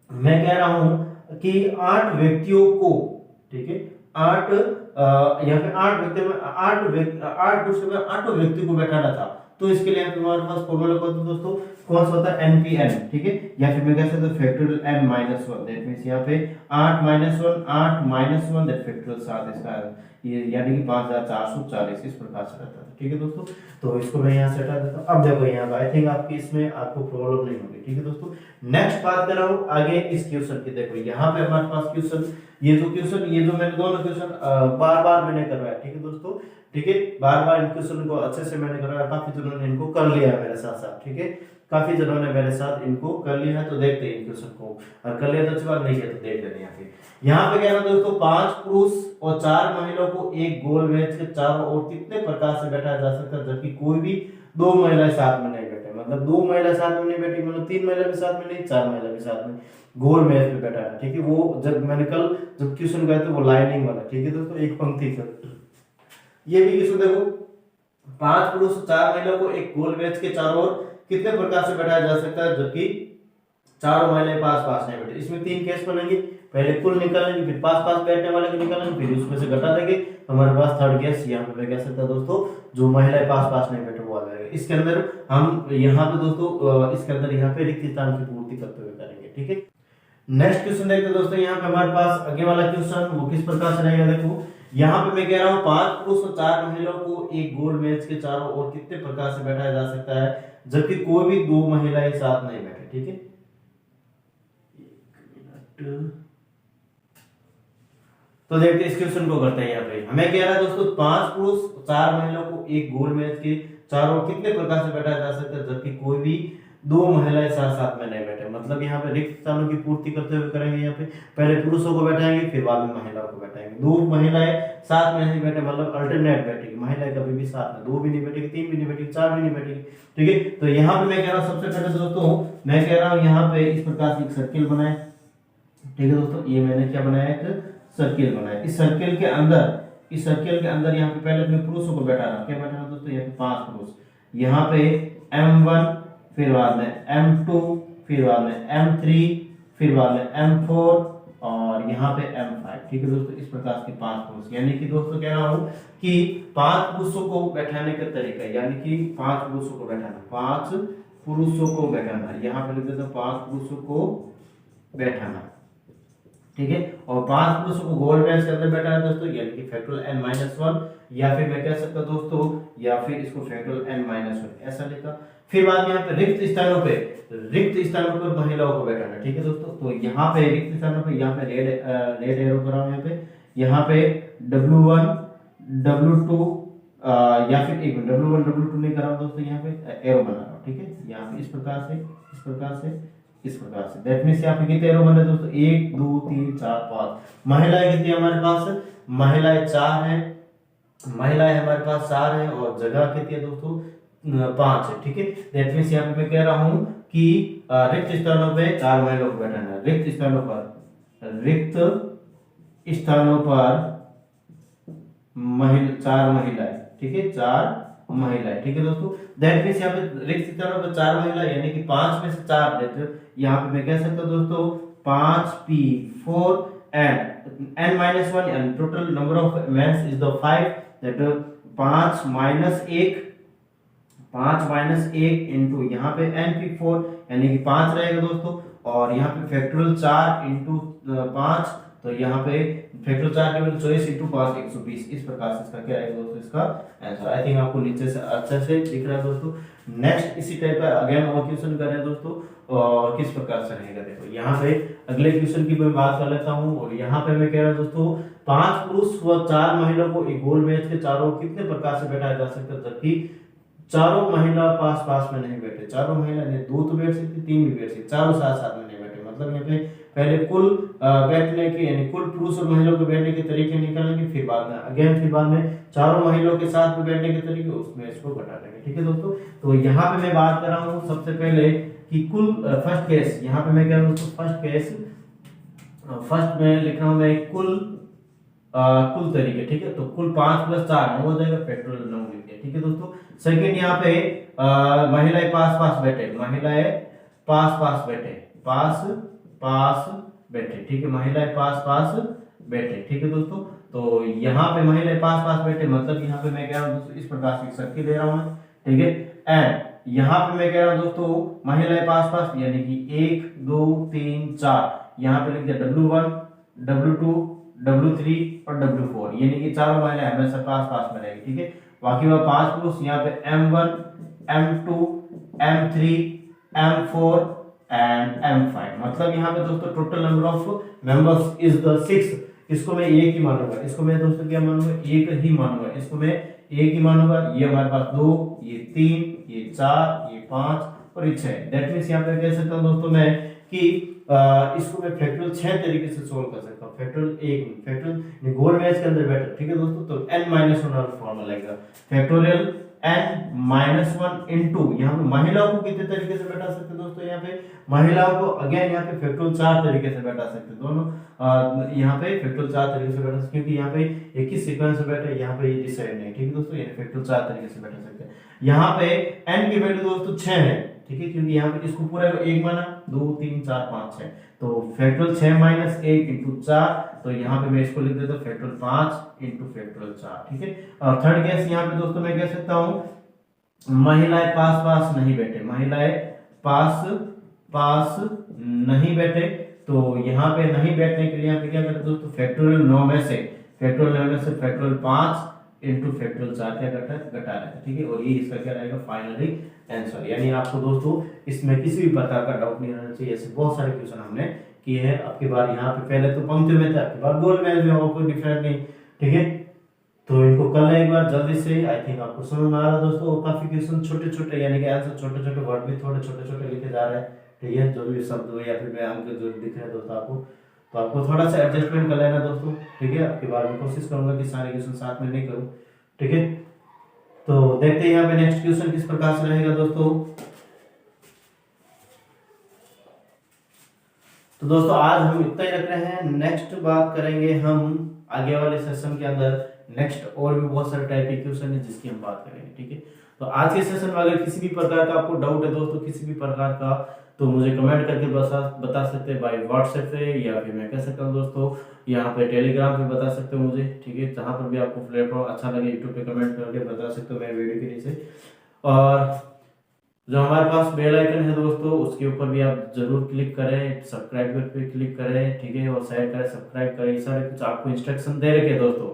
मैं कह रहा हूँ कि 8 व्यक्तियों को, ठीक है, 8 यहाँ पे 8 व्यक्तियों में 8 कुर्सियों में 8 व्यक्ति को बैठाना था, तो इसके लिए हमारे पास फॉर्मूला कौन सा दोस्तों, कौन सा होता है NPN, ठीक है, या फिर मैं कह सकता हूं फैक्टोरियल n - 1, दैट मींस यहाँ पे 8 - 1 दैट फैक्टोरियल 7 इसका, ये यानी कि 5440 इस प्रकार से रहता है। ठीक है दोस्तों। तो इसको मैं यहाँ से हटा देता हूँ। अब देखो यहाँ पे आई थिंक आपकी इसमें आपको प्रॉब्लम नहीं होगी, ठीक है दोस्तों। नेक्स्ट बात कर रहा हूँ आगे इस क्वेश्चन की। देखो यहाँ पे हमारे पास क्वेश्चन, ये जो मैंने दोनों क्वेश्चन बार बार मैंने करवाया, ठीक है दोस्तों, ठीक है, बार बार इन क्वेश्चन को अच्छे से मैंने करवाया, काफी जनों ने इनको कर लिया है मेरे साथ साथ, ठीक है, काफी जनों ने मेरे साथ इनको कर लिया है। तो देखते हैं इन क्वेश्चन को, और कर लिया तो अच्छी बात, नहीं है तो देख लेते हैं। यहाँ पे कह रहा दोस्तों 5 पुरुष और 4 महिलाओं को एक गोल मेज के चारों ओर कितने प्रकार से बैठाया जा सकता है जबकि कोई भी 2 महिलाएं साथ में नहीं बैठे। मतलब 2 महिला साथ में नहीं बैठी, मतलब 3 महिला भी साथ में नहीं, 4 महिला भी साथ में गोल मेज पे बैठा है, ठीक है। वो जब मैंने कल जब क्वेश्चन गए थे वो लाइनिंग वाला, ठीक है दोस्तों, एक पंक्ति से। ये भी क्वेश्चन देखो, 5 पुरुष 4 महिलाओं को एक गोल मेज के चारों ओर कितने प्रकार से बैठाया जा सकता है जबकि चारों महिलाएं पास पास नहीं बैठे। इसमें 3 केस बनेंगे, पहले कुल निकालेंगे, फिर पास पास बैठने वाले को निकालेंगे, फिर उसमें से घटा देंगे। हमारे पास थर्ड केस यहाँ पे मैं कह सकता दोस्तों, जो महिलाएं पास पास नहीं बैठे वो आ जाएगा। इसके अंदर हम यहाँ पे दोस्तों इसके अंदर यहाँ पे रिक्त स्थान की पूर्ति करते हुए करेंगे, ठीक है। नेक्स्ट क्वेश्चन देखते हैं दोस्तों। यहाँ पे हमारे पास आगे वाला क्वेश्चन वो किस प्रकार से रहेगा। देखो यहाँ पे मैं कह रहा हूँ 5 पुरुष और 4 महिलाओं को एक गोल मेज के चारों ओर कितने प्रकार से बैठाया जा सकता है जबकि कोई भी 2 महिलाएं साथ नहीं बैठे, ठीक है। तो देखते इस क्वेश्चन को करते हैं। यहाँ पे हमें कह रहा है दोस्तों 5 पुरुष 4 महिलाओं को एक गोल मेज के चारों ओर कितने प्रकार से बैठाया जा सकता है जबकि कोई भी 2 महिलाएं साथ साथ में नहीं बैठे। मतलब यहाँ पे रिक्त स्थानों की पूर्ति करते हुए करेंगे। यहाँ पे पहले पुरुषों को बैठाएंगे, फिर बाद में महिलाओं को बैठाएंगे। 2 महिलाएं साथ में नहीं बैठे, मतलब अल्टरनेट बैठेगी, महिलाएं कभी भी साथ में 2 भी नहीं बैठेगी, 3 भी नहीं बैठेगी, 4 भी नहीं बैठेगी, ठीक है। तो यहाँ पे मैं कह रहा हूँ सबसे पहले दोस्तों मैं कह रहा हूँ यहाँ पे इस प्रकार से एक सर्किल बनाए, ठीक है दोस्तों। ये मैंने क्या बनाया, एक सर्किल बनाया। इस सर्किल के अंदर यहाँ पे पहले अपने पुरुषों को बैठाना, क्या बैठाना दोस्तों, यहाँ पे 5 पुरुष, यहाँ पे M1, फिर बाद में M2, फिर बाद में M3, फिर बाद में M4 और यहाँ पे M5, ठीक है दोस्तों। इस प्रकार के 5 पुरुष, यानी कि दोस्तों कह रहा हूँ कि 5 पुरुषों को बैठाने का तरीका, यानी कि 5 पुरुषों को बैठाना, 5 पुरुषों को बैठाना, यहाँ पे लिख देते हैं 5 पुरुषों को बैठाना, ठीक है। और 5 पुरुषों को गोल मेज के अंदर बैठाना दोस्तों, यानी कि फैक्टोरियल n-1, या फिर मैं कह सकता दोस्तों, या फिर इसको फैक्टोरियल n-1 ऐसा लिखा। फिर बाद में यहाँ पे रिक्त स्थानों पर महिलाओं को बैठाना, ठीक है दोस्तों। तो यहाँ पे रिक्त स्थानों पे यहाँ पे रेड एरो करा हूं, यहाँ पे W1 W2 या फिर एक W1 W2 नहीं करा दोस्तों, यहाँ पे एरो बना रहा हूं, ठीक है। यहाँ पे इस प्रकार से दैट मींस यहाँ पे कितने एरो बने दोस्तों, 1 2 3 4 5। महिलाएं कितनी हमारे पास, महिलाएं 4 है, हमारे पास 4 है, और जगह कितनी है दोस्तों 5 है, ठीक है। दैट मींस यहाँ पे मैं कह रहा हूँ कि रिक्त स्थानों पे 4 महिलाओं को बैठाना है, रिक्त स्थानों पर चार महिलाएं, ठीक है, 4 महिलाएं, ठीक है दोस्तों। दैट मींस यहाँ पे रिक्त स्थानों पर 4 महिलाएं, यानी कि 5 में से 4 देते, यहाँ पे मैं कह सकता हूँ दोस्तों 5p4 and n-1 and total number of men is the 5, that 5 minus 1 into यहाँ पे np4 यानी कि 5 रहेगा दोस्तों, और यहाँ पे फैक्टोरियल 4 इंटू 5, तो यहाँ पे फैक्टोरियल 4 के वैल्यू 24 इंटू 5 120। इस प्रकार से इसका क्या है दोस्तों, इसका आंसर। आई थिंक आपको नीचे से अच्छे से दिख रहा है दोस्तों। नेक्स्ट इसी टाइप का अगेन और क्वेश्चन कर रहे हैं दोस्तों, और किस प्रकार से रहेगा देखो। यहाँ पे अगले क्वेश्चन की मैं बात कर लेता हूँ, और यहाँ पे मैं कह रहा हूँ दोस्तों 5 पुरुष व 4 महिलाओं को एक गोल मेज के चारों कितने प्रकार से बैठाया जा सकता है जबकि चारों महिला पास पास में नहीं बैठे। चारों महिला ने 2 तो बैठ सकती, 3 भी बैठ सकती, चारों साथ साथ में नहीं बैठे। मतलब यहाँ पे पहले कुल बैठने के यानी कुल पुरुष और महिलाओं के बैठने के तरीके निकालेंगे, फिर बाद में चारों महिलाओं के साथ में बैठने के तरीके, उसमें इसको घटा देंगे, ठीक है दोस्तों। तो यहाँ पे मैं बात कर रहा हूँ सबसे पहले कि कुल फर्स्ट केस, यहाँ पे मैं कह रहा हूँ फर्स्ट में लिख रहा हूँ मैं कुल तरीके, ठीक है। तो कुल 5 + 4 9 हो जाएगा, फैक्टोरियल 9 लिख दिया, ठीक है दोस्तों। सेकंड यहाँ पे महिलाएं पास पास बैठे, ठीक है। महिलाएं पास पास बैठे, ठीक है दोस्तों। तो यहाँ पे महिलाएं पास पास बैठे, मतलब यहाँ पे मैं कह रहा हूँ दोस्तों इस प्रकार से सर्किल दे रहा हूँ, ठीक है। एंड यहाँ पे मैं कह रहा हूँ दोस्तों महिलाएं पास पास, यानी कि 1 2 3 4, यहाँ पे लिख दिया W1 W2 W3 और W4, यानी कि चारों महिलाएं हमेशा पास पास में रहेगी, ठीक है। बाकी वह 5 पुरुष, यहाँ पे M1, M2, M3, M4 and M5। मतलब यहाँ पे दोस्तों total number of members is the 6। इसको मैं एक ही मानूंगा, इसको मैं दोस्तों क्या मानूंगा, एक ही मानूंगा, इसको मैं एक ही मानूंगा। ये हमारे पास 2, ये 3, ये 4, ये 5 और ये 6। दैट मींस यहाँ पे कह सकता हूँ दोस्तों मैं कि इसको मैं फैक्टोरियल 6 तरीके से सोल्व कर सकता हूँ। फैक्टोरियल गोल मैच के अंदर बैठा, ठीक है दोस्तों। तो n-1 वाला फॉर्मूला लगेगा, फैक्टोरियल n-1 इनटू, यहाँ पे महिलाओं को कितने तरीके से बैठा सकते हैं दोस्तों, यहाँ पे महिलाओं को अगेन यहाँ पे फैक्टोरियल 4 तरीके से बैठा सकते हैं दोनों। यहाँ पे फैक्टोरियल 4 तरीके से बैठा सकते, क्योंकि यहाँ पे एक ही सीक्वेंस में बैठे, यहाँ पे ये डिसाइड नहीं, ठीक है दोस्तों। ये फैक्टोरियल 4 तरीके से बैठा सकते हैं। यहाँ पे n की वैल्यू दोस्तों 6 है, ठीक है, क्योंकि यहाँ पे इसको पूरा एक माना, 2 3 4 5 6, तो फैक्टोरियल 6 माइनस 1 इंटू 4, तो यहाँ पे मैं इसको लिख देता हूँ फैक्टोरियल 5 इंटू फैक्टोरियल 4, ठीक है। और थर्ड केस यहाँ पे दोस्तों मैं कह सकता हूँ महिलाएं पास पास नहीं बैठे, महिलाएं पास पास नहीं बैठे, तो यहाँ पे नहीं बैठने के लिए यहाँ पे क्या करते दोस्तों, फैक्टोरियल 9 में से फैक्टोरियल 5 इंटू फैक्टोरियल 4 क्या करता है, घटा रहा है, ठीक है। और ये इसका क्या रहेगा फाइनली आंसर। यानी आपको दोस्तों इसमें किसी भी प्रकार का डाउट नहीं रहना चाहिए। ऐसे बहुत सारे क्वेश्चन हमने किए हैं। आपकी बार यहाँ पे पहले तो पंक्ति में था, आपकी बार गोल मैच में होगा, कोई डिफरेंट नहीं, ठीक है। तो इनको कर ले एक बार जल्दी से। आई थिंक आपको समझ में आ रहा दोस्तों। काफी क्वेश्चन छोटे छोटे, यानी कि आंसर छोटे छोटे, वर्ड भी थोड़े छोटे छोटे लिखे जा रहे हैं, ठीक है। जो भी शब्द हो या फिर व्यायाम के जो दिख रहे हैं दोस्तों आपको, तो आपको थोड़ा सा एडजस्टमेंट कर लेना दोस्तों, ठीक है। आपकी बार में कोशिश करूंगा कि सारे क्वेश्चन साथ में नहीं करूं, ठीक है। तो देखते हैं यहाँ पे नेक्स्ट क्वेश्चन किस प्रकार से रहेगा दोस्तों। तो दोस्तों आज हम इतना ही रख रहे हैं। नेक्स्ट बात करेंगे हम आगे वाले सेशन के अंदर, नेक्स्ट और भी बहुत सारे टाइप के क्वेश्चन है जिसकी हम बात करेंगे, ठीक है। तो आज के सेशन में अगर किसी भी प्रकार का आपको डाउट है दोस्तों, किसी भी प्रकार का, तो मुझे कमेंट करके बता सकते हैं बाय व्हाट्सएप पे, या फिर मैं कह सकता हूँ दोस्तों यहाँ पे टेलीग्राम पे बता सकते हो मुझे, ठीक है। जहाँ पर भी आपको प्लेटफॉर्म अच्छा लगे यूट्यूब पे कमेंट करके बता सकते हो मेरे वीडियो के नीचे। और जो हमारे पास बेल आइकन है दोस्तों, उसके ऊपर भी आप जरूर क्लिक करें, सब्सक्राइब पे क्लिक करें, ठीक है। और शेयर करें, सब्सक्राइब करें, ये सारे कुछ आपको इंस्ट्रक्शन दे रखे दोस्तों।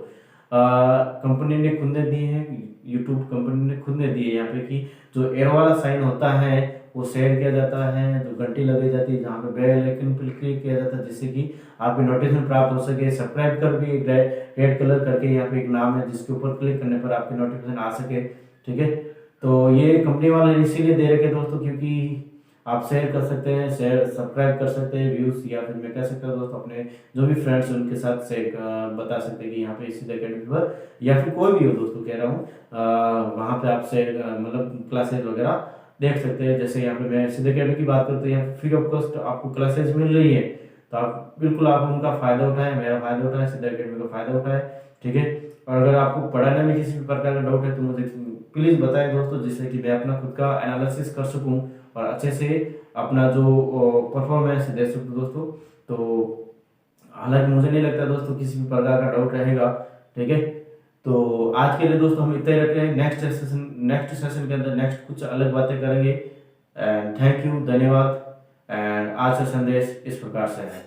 कंपनी ने खुद ने दिए हैं, यूट्यूब कंपनी ने खुद ने दिए यहाँ पे कि जो एरो वाला साइन होता है वो शेयर किया जाता है, जो घंटी लगाई जाती है जहाँ पे बेल आइकन पर क्लिक किया जाता है, जिससे कि आपको नोटिफिकेशन प्राप्त हो सके। सब्सक्राइब कर भी रेड कलर करके यहाँ पे एक नाम है जिसके ऊपर क्लिक करने पर आपके नोटिफिकेशन आ सके, ठीक है। तो ये कंपनी वाले इसीलिए दे रखे दोस्तों क्योंकि आप शेयर कर सकते हैं, शेयर सब्सक्राइब कर सकते हैं, व्यूज, या फिर मैं कह सकता हूँ दोस्तों अपने जो भी फ्रेंड्स हैं उनके साथ शेयर बता सकते हैं कि यहाँ पे इसी अकेडमी पर, या फिर कोई भी हो दोस्तों कह रहा हूँ वहाँ पे आप शेयर मतलब क्लासेज वगैरह देख सकते हैं। जैसे यहाँ पे मैं सीधे अकेडमी की बात करते हैं, यहाँ फ्री ऑफ कॉस्ट आपको क्लासेज मिल रही है, तो आप बिल्कुल आप उनका फायदा उठाएं, मेरा फायदा उठाएं, सीधे अकेडमी का फायदा उठाएं, ठीक है। और अगर आपको पढ़ाने में किसी भी प्रकार का डाउट है तो मुझे प्लीज बताएं दोस्तों, जिससे कि मैं अपना खुद का एनालिसिस कर सकूं और अच्छे से अपना जो परफॉर्मेंस दे सकूं दोस्तों। तो हालांकि मुझे नहीं लगता दोस्तों किसी भी प्रकार का डाउट रहेगा, ठीक है। तो आज के लिए दोस्तों हम इतना ही रख रहे हैं। नेक्स्ट सेशन के अंदर नेक्स्ट कुछ अलग बातें करेंगे। एंड थैंक यू, धन्यवाद। एंड आज का संदेश इस प्रकार से है।